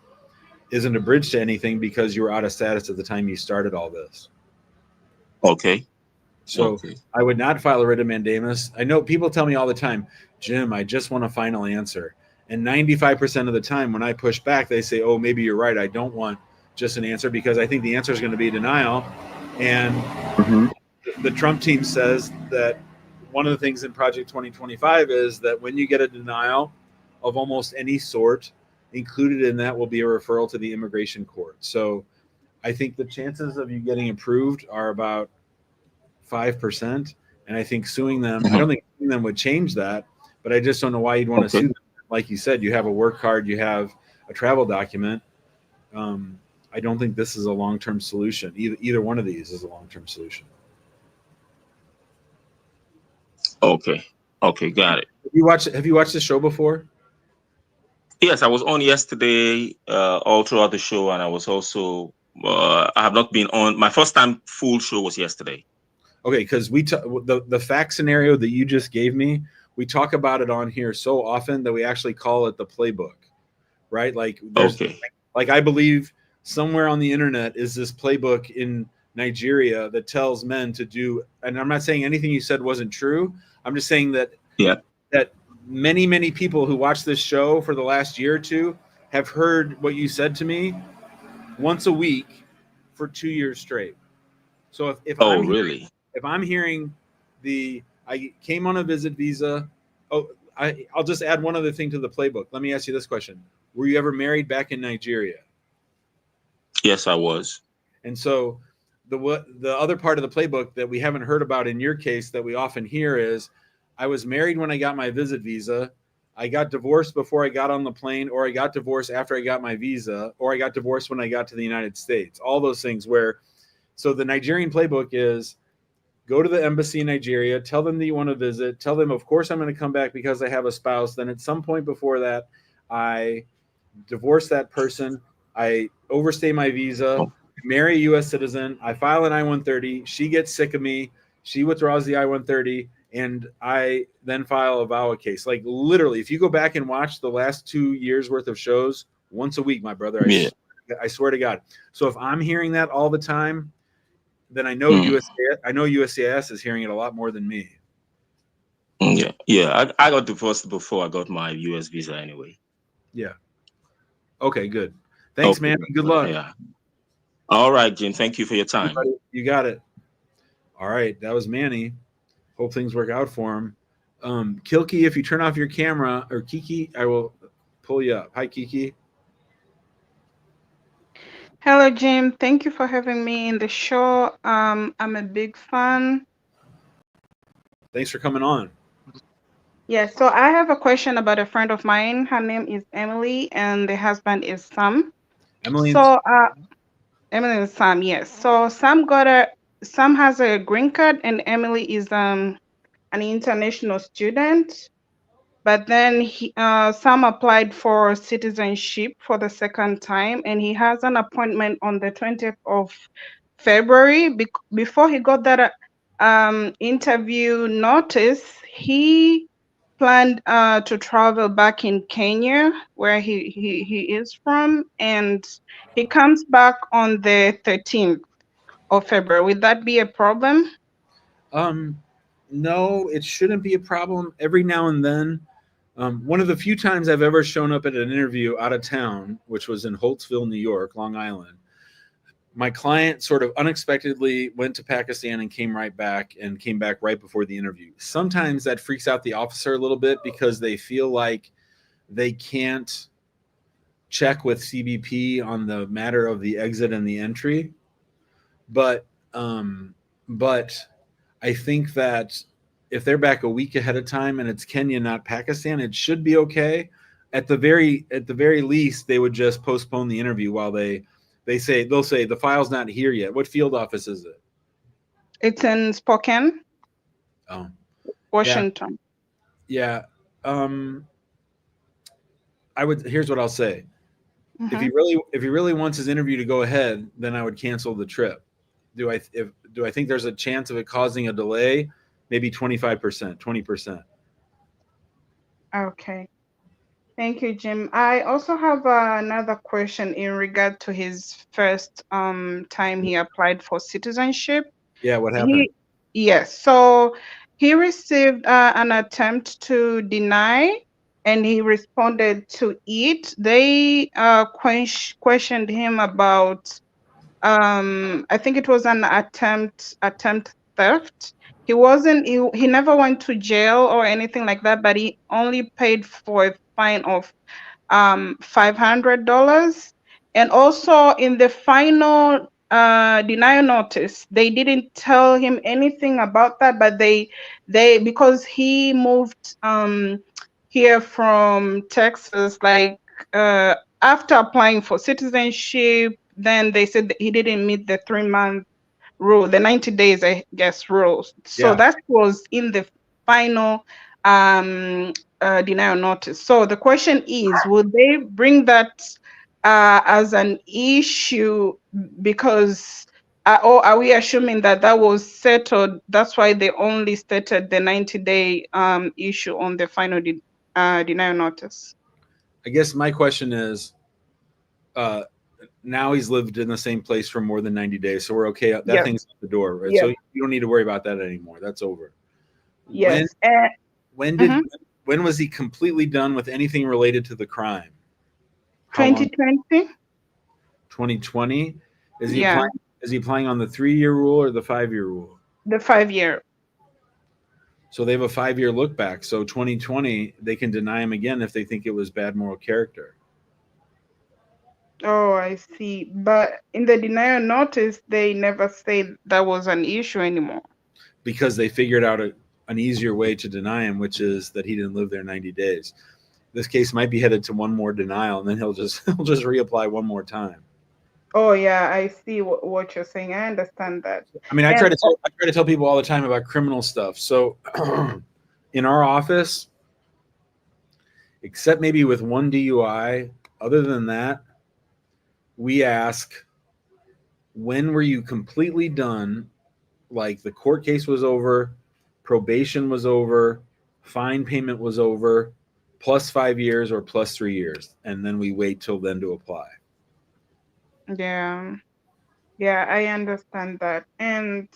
isn't a bridge to anything because you were out of status at the time you started all this. Okay. So I would not file a writ of mandamus. I know people tell me all the time, Jim, I just want a final answer. And 95% of the time when I push back, they say, oh, maybe you're right. I don't want just an answer because I think the answer is going to be denial. And the Trump team says that one of the things in Project 2025 is that when you get a denial of almost any sort, included in that will be a referral to the immigration court. So I think the chances of you getting approved are about 5%. And I think suing them, I don't think suing them would change that, but I just don't know why you'd want to sue them. Like you said, you have a work card, you have a travel document. I don't think this is a long-term solution. Either one of these is a long-term solution. Okay, got it. Have you watched the show before? Yes, I was on yesterday, all throughout the show, and I was also I have not been on. My first time full show was yesterday. Okay, because the fact scenario that you just gave me, we talk about it on here so often that we actually call it the playbook, right? Like, like I believe somewhere on the internet is this playbook in Nigeria that tells men to do, and I'm not saying anything you said wasn't true. I'm just saying that that many people who watch this show for the last year or two have heard what you said to me once a week for 2 years straight. So if I'm hearing I came on a visit visa. Oh, I'll just add one other thing to the playbook. Let me ask you this question: were you ever married back in Nigeria? Yes, I was. And so the other part of the playbook that we haven't heard about in your case that we often hear is, I was married when I got my visit visa. I got divorced before I got on the plane, or I got divorced after I got my visa, or I got divorced when I got to the United States. All those things so the Nigerian playbook is, go to the embassy in Nigeria, tell them that you want to visit, tell them, of course, I'm going to come back because I have a spouse. Then at some point before that, I divorce that person. I overstay my visa, marry a U.S. citizen. I file an I-130. She gets sick of me. She withdraws the I-130, and I then file a VAWA case. Like literally, if you go back and watch the last 2 years worth of shows once a week, my brother, I swear to God. So if I'm hearing that all the time, then I know USCIS is hearing it a lot more than me. Yeah. I got divorced before I got my U.S. visa anyway. Yeah. Okay, good. Thanks, man. Good luck. Yeah. All right, Jim. Thank you for your time. You got it. All right. That was Manny. Hope things work out for him. Kilky, if you turn off your camera, or Kiki, I will pull you up. Hi, Kiki. Hello, Jim. Thank you for having me in the show. I'm a big fan. Thanks for coming on. Yeah, so I have a question about a friend of mine. Her name is Emily, and the husband is Sam. Emily and Sam, yes. So Sam has a green card, and Emily is an international student. But then Sam applied for citizenship for the second time, and he has an appointment on the 20th of February. Before he got that interview notice, he planned to travel back in Kenya, where he is from, and he comes back on the 13th of February. Would that be a problem? No, it shouldn't be a problem. Every now and then, one of the few times I've ever shown up at an interview out of town, which was in Holtsville, New York, Long Island, my client sort of unexpectedly went to Pakistan and came back right before the interview. Sometimes that freaks out the officer a little bit because they feel like they can't check with CBP on the matter of the exit and the entry. But I think that if they're back a week ahead of time and it's Kenya, not Pakistan, it should be okay. At the very least, they would just postpone the interview while they'll say the file's not here yet. What field office is it? It's in Spokane. Oh, Washington. Yeah. Here's what I'll say. Mm-hmm. If he really wants his interview to go ahead, then I would cancel the trip. Do I think there's a chance of it causing a delay? Maybe 25%, 20%. Okay. Thank you, Jim. I also have another question in regard to his first time he applied for citizenship. Yeah, what happened? Yes, so he received an attempt to deny, and he responded to it. They questioned him about, I think it was an attempt theft. He never went to jail or anything like that, but he only paid for a fine of $500. And also in the final denial notice, they didn't tell him anything about that, but they because he moved here from Texas, like after applying for citizenship, then they said that he didn't meet the 3-month rule, the 90 days, I guess, rules. So that was in the final denial notice. So the question is, would they bring that as an issue because, or are we assuming that was settled? That's why they only stated the 90-day issue on the final denial notice. I guess my question is, now he's lived in the same place for more than 90 days. So we're okay. That Yes. thing's out the door, right? Yes. So you don't need to worry about that anymore. That's over. Yes. When was he completely done with anything related to the crime? 2020. 2020. Is he Yeah. applying on the 3-year rule or the 5-year rule? The 5-year. So they have a 5-year look back. So 2020, they can deny him again if they think it was bad moral character. Oh, I see. But in the denial notice, they never said that was an issue anymore. Because they figured out an easier way to deny him, which is that he didn't live there 90 days. This case might be headed to one more denial, and then he'll just reapply one more time. Oh yeah, I see what you're saying. I understand that. I mean, I try to tell people all the time about criminal stuff. So in our office, except maybe with one DUI, other than that, we ask, when were you completely done? Like the court case was over, probation was over, fine payment was over, plus 5 years or plus 3 years. And then we wait till then to apply. Yeah. Yeah, I understand that. And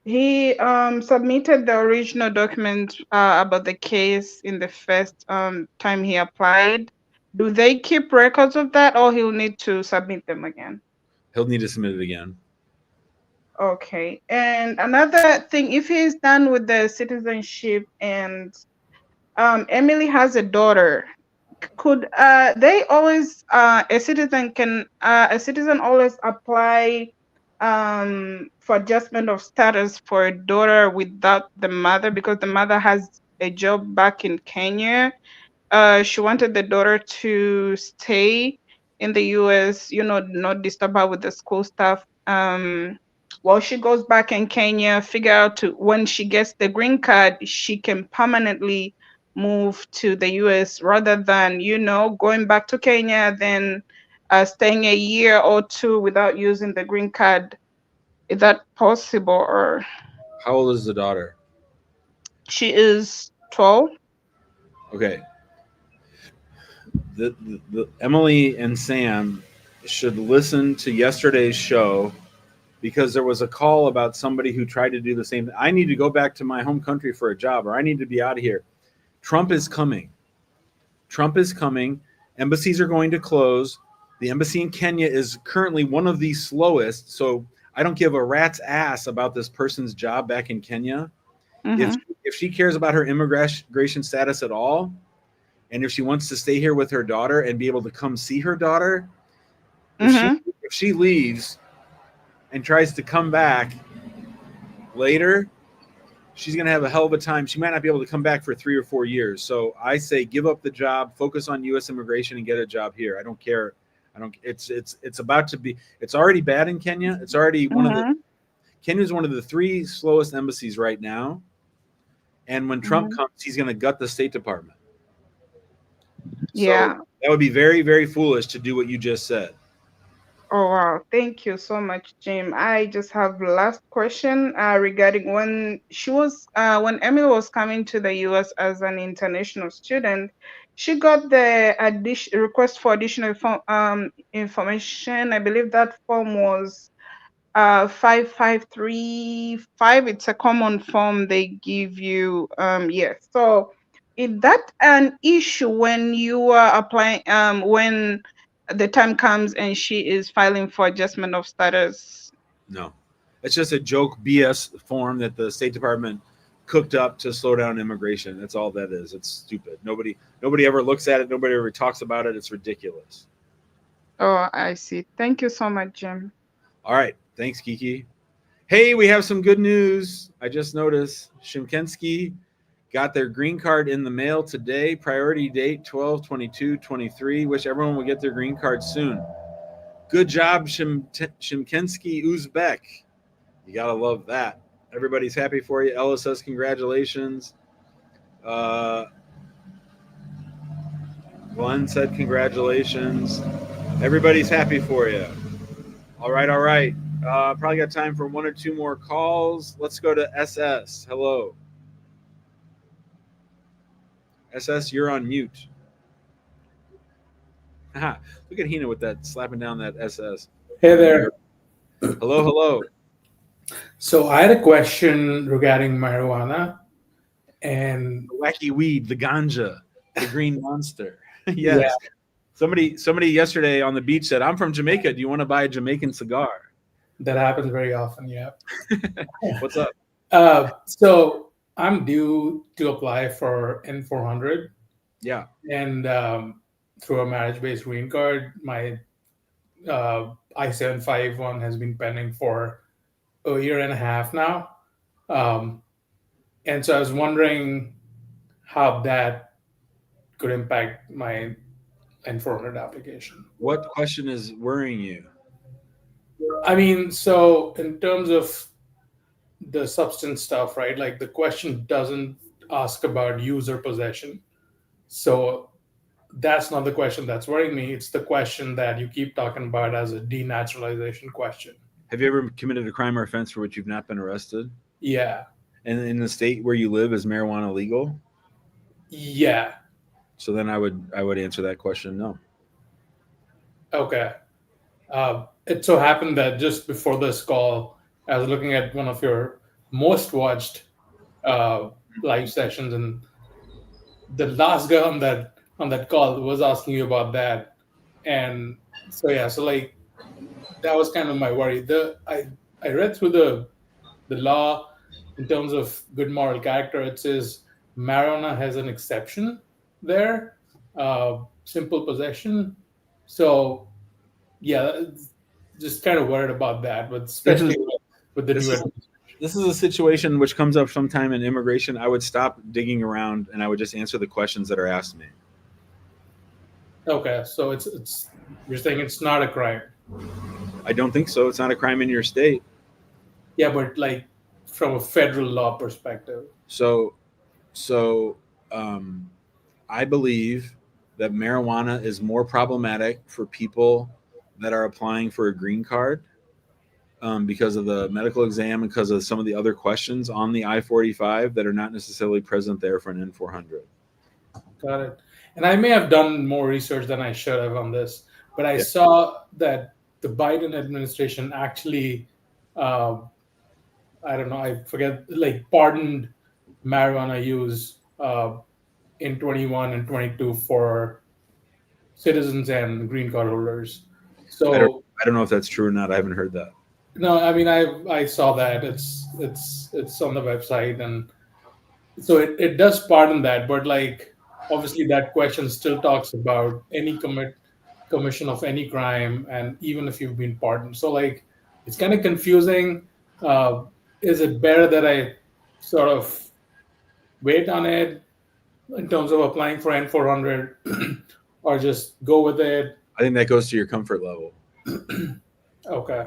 he submitted the original document about the case in the first time he applied. Do they keep records of that, or he'll need to submit them again? He'll need to submit it again. Okay. And another thing, if he's done with the citizenship and Emily has a daughter, could they always a citizen always apply for adjustment of status for a daughter without the mother, because the mother has a job back in Kenya? She wanted the daughter to stay in the US, not disturb her with the school stuff. While she goes back in Kenya, figure out when she gets the green card, she can permanently move to the US rather than, going back to Kenya, then staying a year or two without using the green card. Is that possible? Or How old is the daughter? she is 12. Okay. The Emily and Sam should listen to yesterday's show, because there was a call about somebody who tried to do the same thing. I need to go back to my home country for a job, or I need to be out of here. Trump is coming. Embassies are going to close. The embassy in Kenya is currently one of the slowest. So I don't give a rat's ass about this person's job back in Kenya. Mm-hmm. If she cares about her immigration status at all, and if she wants to stay here with her daughter and be able to come see her daughter, if she leaves and tries to come back later, she's going to have a hell of a time. She might not be able to come back for 3 or 4 years. So I say, give up the job, focus on U.S. immigration, and get a job here. I don't care. It's about to be. It's already bad in Kenya. It's already Kenya's one of the 3 slowest embassies right now. And when Trump comes, he's going to gut the State Department. Yeah. So that would be very, very foolish to do what you just said. Oh, wow. Thank you so much, Jim. I just have last question regarding when Emily was coming to the US as an international student, she got the request for additional information. I believe that form was 5535. It's a common form they give you. Yes. So is that an issue when you are applying, when the time comes and she is filing for adjustment of status? No, it's just a joke BS form that the State Department cooked up to slow down immigration. That's all that is. It's stupid. Nobody ever looks at it. Nobody ever talks about it. It's ridiculous. Oh, I see. Thank you so much, Jim. All right. Thanks, Kiki. Hey, we have some good news. I just noticed Shimkensky got their green card in the mail today. Priority date 12/22/23. Wish everyone would get their green card soon. Good job, Shimkensky Uzbek. You gotta love that. Everybody's happy for you. Ella says congratulations. Glenn said congratulations. Everybody's happy for you. All right. Probably got time for 1 or 2 more calls. Let's go to SS. Hello. SS, you're on mute. Aha. Look at Hina with that slapping down that SS. Hey there. Hello, hello. So I had a question regarding marijuana and The wacky weed, the ganja, the green monster. Yes. Yeah. Somebody yesterday on the beach said, "I'm from Jamaica. Do you want to buy a Jamaican cigar?" that happens very often. Yeah. What's up? So I'm due to apply for N400, Yeah. and through a marriage-based green card, my I-751 has been pending for a year and a half now. And so I was wondering how that could impact my N400 application. What question is worrying you? I mean, so in terms of the substance stuff, right? Like the question doesn't ask about user possession. So that's not the question that's worrying me. It's the question that you keep talking about as a denaturalization question. Have you ever committed a crime or offense for which you've not been arrested? Yeah. And in the state where you live, is marijuana legal? Yeah. So then I would answer that question no. Okay. It so happened that just before this call, I was looking at one of your most watched live sessions, and the last guy on that call was asking you about that. And so yeah, so like that was kind of my worry. I read through the law in terms of good moral character. It says marijuana has an exception there, simple possession. So yeah, just kind of worried about that, but especially with the new This is a situation which comes up sometime in immigration. I would stop digging around and I would just answer the questions that are asked me. Okay, so it's you're saying it's not a crime. I don't think so. It's not a crime in your state. Yeah, but like from a federal law perspective. So I believe that marijuana is more problematic for people that are applying for a green card because of the medical exam and because of some of the other questions on the I-45 that are not necessarily present there for an N400. Got it. And I may have done more research than I should have on this, but I saw that the Biden administration actually, I don't know, I forget, like pardoned marijuana use in 21 and 22 for citizens and green card holders. So I don't know if that's true or not. I haven't heard that. no, I mean I saw that it's on the website, and so it does pardon that, but like obviously that question still talks about any commission of any crime, and even if you've been pardoned. So like it's kind of confusing. Is it better that I sort of wait on it in terms of applying for N400 or just go with it? I think that goes to your comfort level. Okay.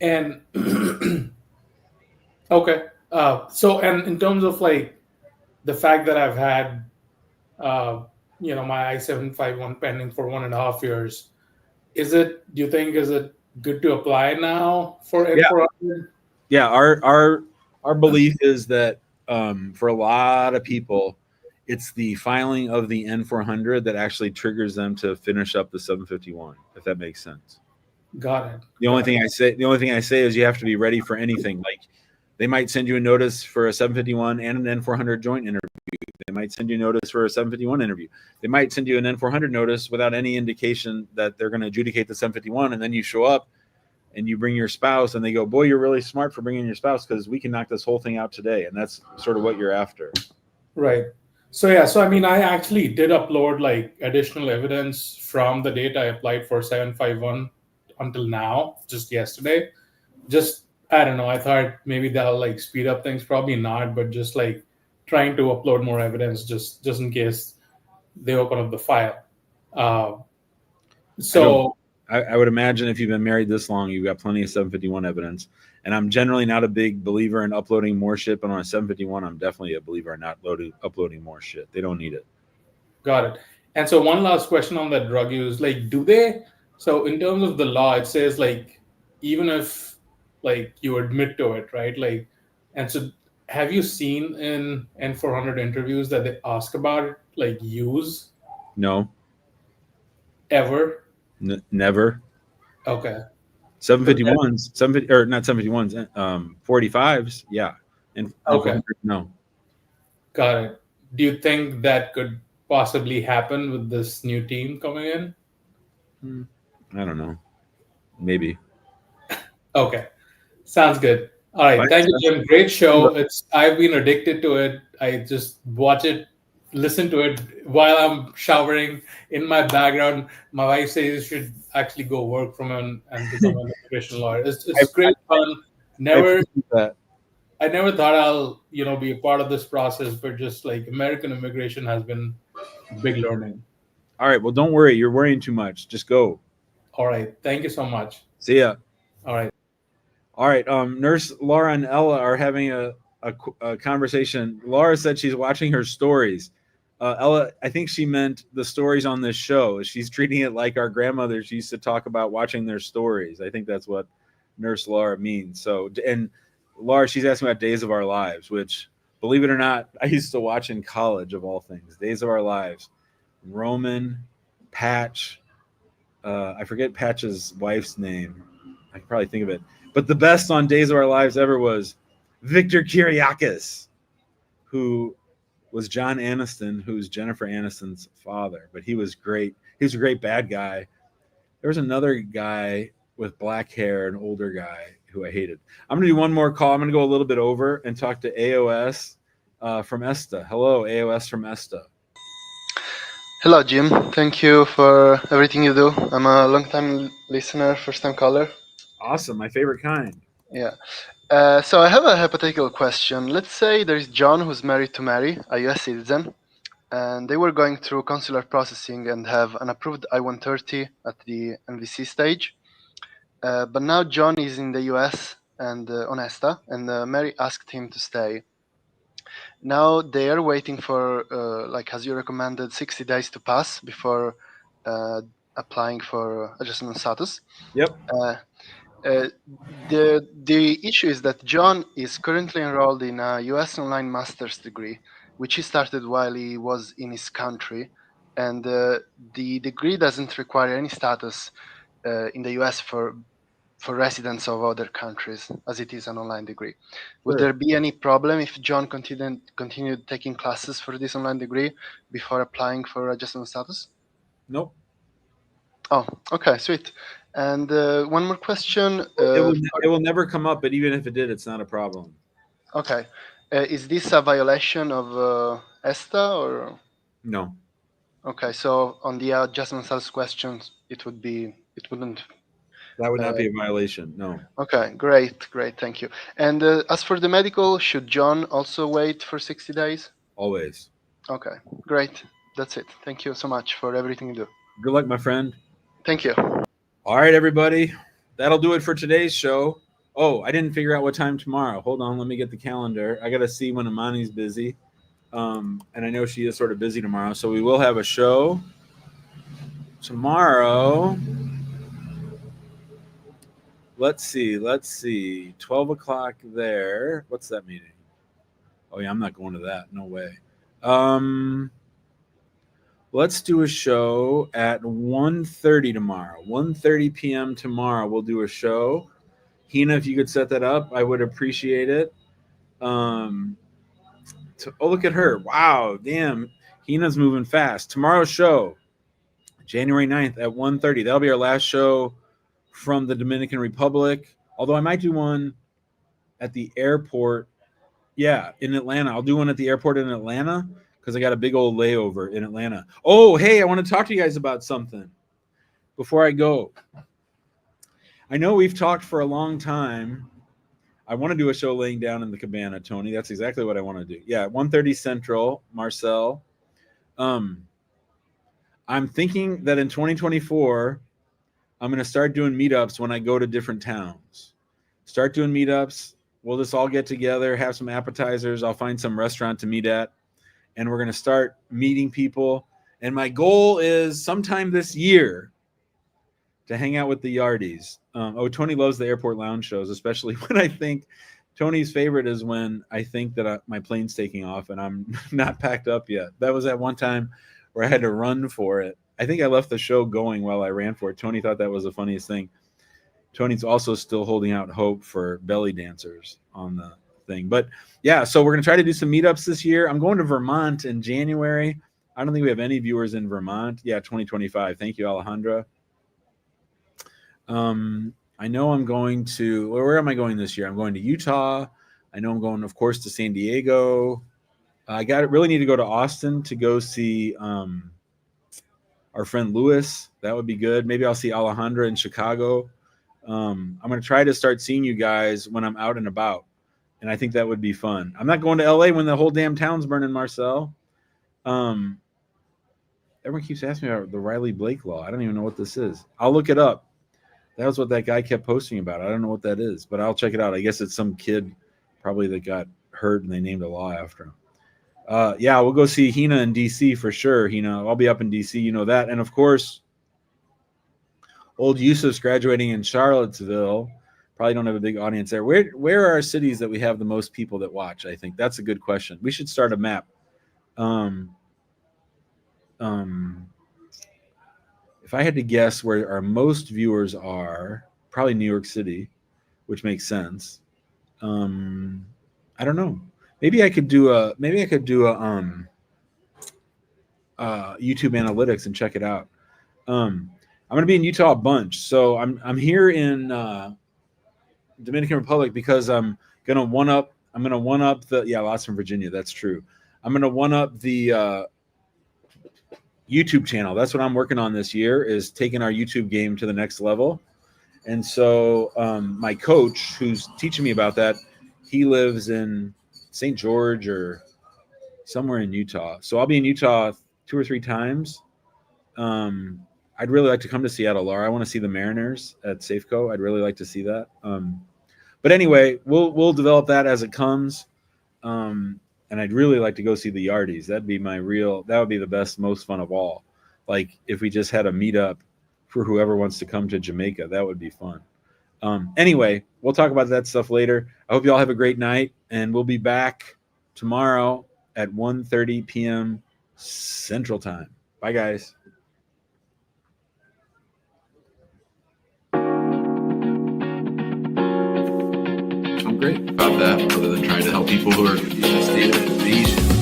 And okay. So, and in terms of like the fact that I've had, my I-751 pending for 1.5 years, do you think, is it good to apply now for N400? Yeah. Our belief is that for a lot of people, it's the filing of the N400 that actually triggers them to finish up the 751, if that makes sense. Got it. The only thing I say is you have to be ready for anything. Like they might send you a notice for a 751 and an N400 joint interview. They might send you a notice for a 751 interview. They might send you an N400 notice without any indication that they're going to adjudicate the 751, and then you show up and you bring your spouse, and they go, "Boy, you're really smart for bringing your spouse because we can knock this whole thing out today." And that's sort of what you're after. Right. So yeah, so I mean, I actually did upload like additional evidence from the date I applied for 751 until now, just yesterday. Just, I don't know, I thought maybe that'll like speed up things. Probably not, but just like trying to upload more evidence just in case they open up the file. So I would imagine if you've been married this long, you've got plenty of 751 evidence. And I'm generally not a big believer in uploading more shit, but on a 751, I'm definitely a believer in not uploading more shit. They don't need it. Got it. And so one last question on that drug use, like so in terms of the law, it says like, even if like you admit to it, right? Like, and so have you seen in N400 interviews that they ask about it, like use? No. Ever? Never. Okay. 751s, 750 or not 751s, 45s, yeah, and Okay. 400, no. Got it. Do you think that could possibly happen with this new team coming in? I don't know. Maybe. Okay. Sounds good. All right. Thank you, Jim. Great show. I've been addicted to it. I just watch it, listen to it while I'm showering in my background. My wife says you should actually go work from and become an immigration lawyer. It's great fun. I never thought I'll be a part of this process, but just like American immigration has been a big learning. All right. Well, don't worry. You're worrying too much. Just go. All right. Thank you so much. See ya. All right. All right. Nurse Laura and Ella are having a conversation. Laura said she's watching her stories. Ella, I think she meant the stories on this show. She's treating it like our grandmothers used to talk about watching their stories. I think that's what Nurse Laura means. So, and Laura, she's asking about Days of Our Lives, which, believe it or not, I used to watch in college, of all things. Days of Our Lives. Roman, Patch. I forget Patch's wife's name. I can probably think of it. But the best on Days of Our Lives ever was Victor Kiriakis, who was John Aniston, who's Jennifer Aniston's father. But he was great. He was a great bad guy. There was another guy with black hair, an older guy who I hated. I'm going to do one more call. I'm going to go a little bit over and talk to AOS from ESTA. Hello, AOS from ESTA. Hello, Jim. Thank you for everything you do. I'm a long-time listener, first-time caller. Awesome. My favorite kind. Yeah. So I have a hypothetical question. Let's say there is John who's married to Mary, a US citizen, and they were going through consular processing and have an approved I-130 at the NVC stage. But now John is in the US and on ESTA, and Mary asked him to stay. Now they are waiting for, like as you recommended, 60 days to pass before applying for adjustment status. Yep. The issue is that John is currently enrolled in a US online master's degree, which he started while he was in his country, and the degree doesn't require any status in the US for residents of other countries, as it is an online degree. Would there be any problem if John continued taking classes for this online degree before applying for adjustment status? Nope. Oh, okay, sweet. And one more question. It will never come up, but even if it did, it's not a problem. Okay. Is this a violation of ESTA or? No. Okay, so on the adjustment status questions, it wouldn't. That would not be a violation, no. Okay, great, thank you. And as for the medical, should John also wait for 60 days? Always. Okay, great. That's it. Thank you so much for everything you do. Good luck, my friend. Thank you. All right, everybody. That'll do it for today's show. Oh, I didn't figure out what time tomorrow. Hold on, let me get the calendar. I got to see when Amani's busy. And I know she is sort of busy tomorrow. So we will have a show tomorrow. Let's see. 12 o'clock there. What's that meeting? Oh, yeah, I'm not going to that. No way. Let's do a show at 1:30 tomorrow. 1:30 p.m. tomorrow, we'll do a show. Hina, if you could set that up, I would appreciate it. Oh, look at her. Wow, damn. Hina's moving fast. Tomorrow's show, January 9th at 1:30. That'll be our last show from the Dominican Republic. Although I might do one at the airport. Yeah, in Atlanta. I'll do one at the airport in Atlanta because I got a big old layover in Atlanta. Oh, hey, I want to talk to you guys about something before I go. I know we've talked for a long time. I want to do a show laying down in the cabana, Tony. That's exactly what I want to do. Yeah, 1:30 Central, Marcel. I'm thinking that in 2024, I'm going to start doing meetups when I go to different towns. Start doing meetups. We'll just all get together, have some appetizers. I'll find some restaurant to meet at, and we're going to start meeting people. And my goal is sometime this year to hang out with the Yardies. Tony loves the airport lounge shows, especially when I think Tony's favorite is when I think that my plane's taking off and I'm not packed up yet. That was at one time where I had to run for it. I think I left the show going while I ran for it. Tony thought that was the funniest thing. Tony's also still holding out hope for belly dancers on the thing. But yeah, so we're going to try to do some meetups this year. I'm going to Vermont in January. I don't think we have any viewers in Vermont. Yeah, 2025. Thank you, Alejandra. I know I'm going to, where am I going this year? I'm going to Utah. I know I'm going, of course, to San Diego. I really need to go to Austin to go see our friend Lewis. That would be good. Maybe I'll see Alejandra in Chicago. I'm going to try to start seeing you guys when I'm out and about. And I think that would be fun. I'm not going to LA when the whole damn town's burning, Marcel. Everyone keeps asking me about the Riley Blake law. I don't even know what this is. I'll look it up. That was what that guy kept posting about. I don't know what that is, but I'll check it out. I guess it's some kid probably that got hurt and they named a law after him. Yeah, we'll go see Hina in DC for sure. Hina, I'll be up in DC, you know that. And of course, old Yusuf's graduating in Charlottesville. Probably don't have a big audience there. Where are cities that we have the most people that watch? I think that's a good question. We should start a map. If I had to guess where our most viewers are, probably New York City, which makes sense. I don't know. Maybe I could do a YouTube analytics and check it out. I'm going to be in Utah a bunch, so I'm here in Dominican Republic because I'm going to one up the lots from Virginia. That's true. I'm going to one up the YouTube channel. That's what I'm working on this year, is taking our YouTube game to the next level. And so my coach, who's teaching me about that, he lives in St. George or somewhere in Utah. So I'll be in Utah 2 or 3 times. I'd really like to come to Seattle, Laura. I want to see the Mariners at Safeco. I'd really like to see that. But anyway, we'll develop that as it comes. And I'd really like to go see the Yardies. That would be the best, most fun of all. Like if we just had a meetup for whoever wants to come to Jamaica, that would be fun. Anyway, we'll talk about that stuff later. I hope you all have a great night, and we'll be back tomorrow at 1:30 p.m. Central Time. Bye, guys. I'm great about that, other than trying to help people who are in a state of invasion.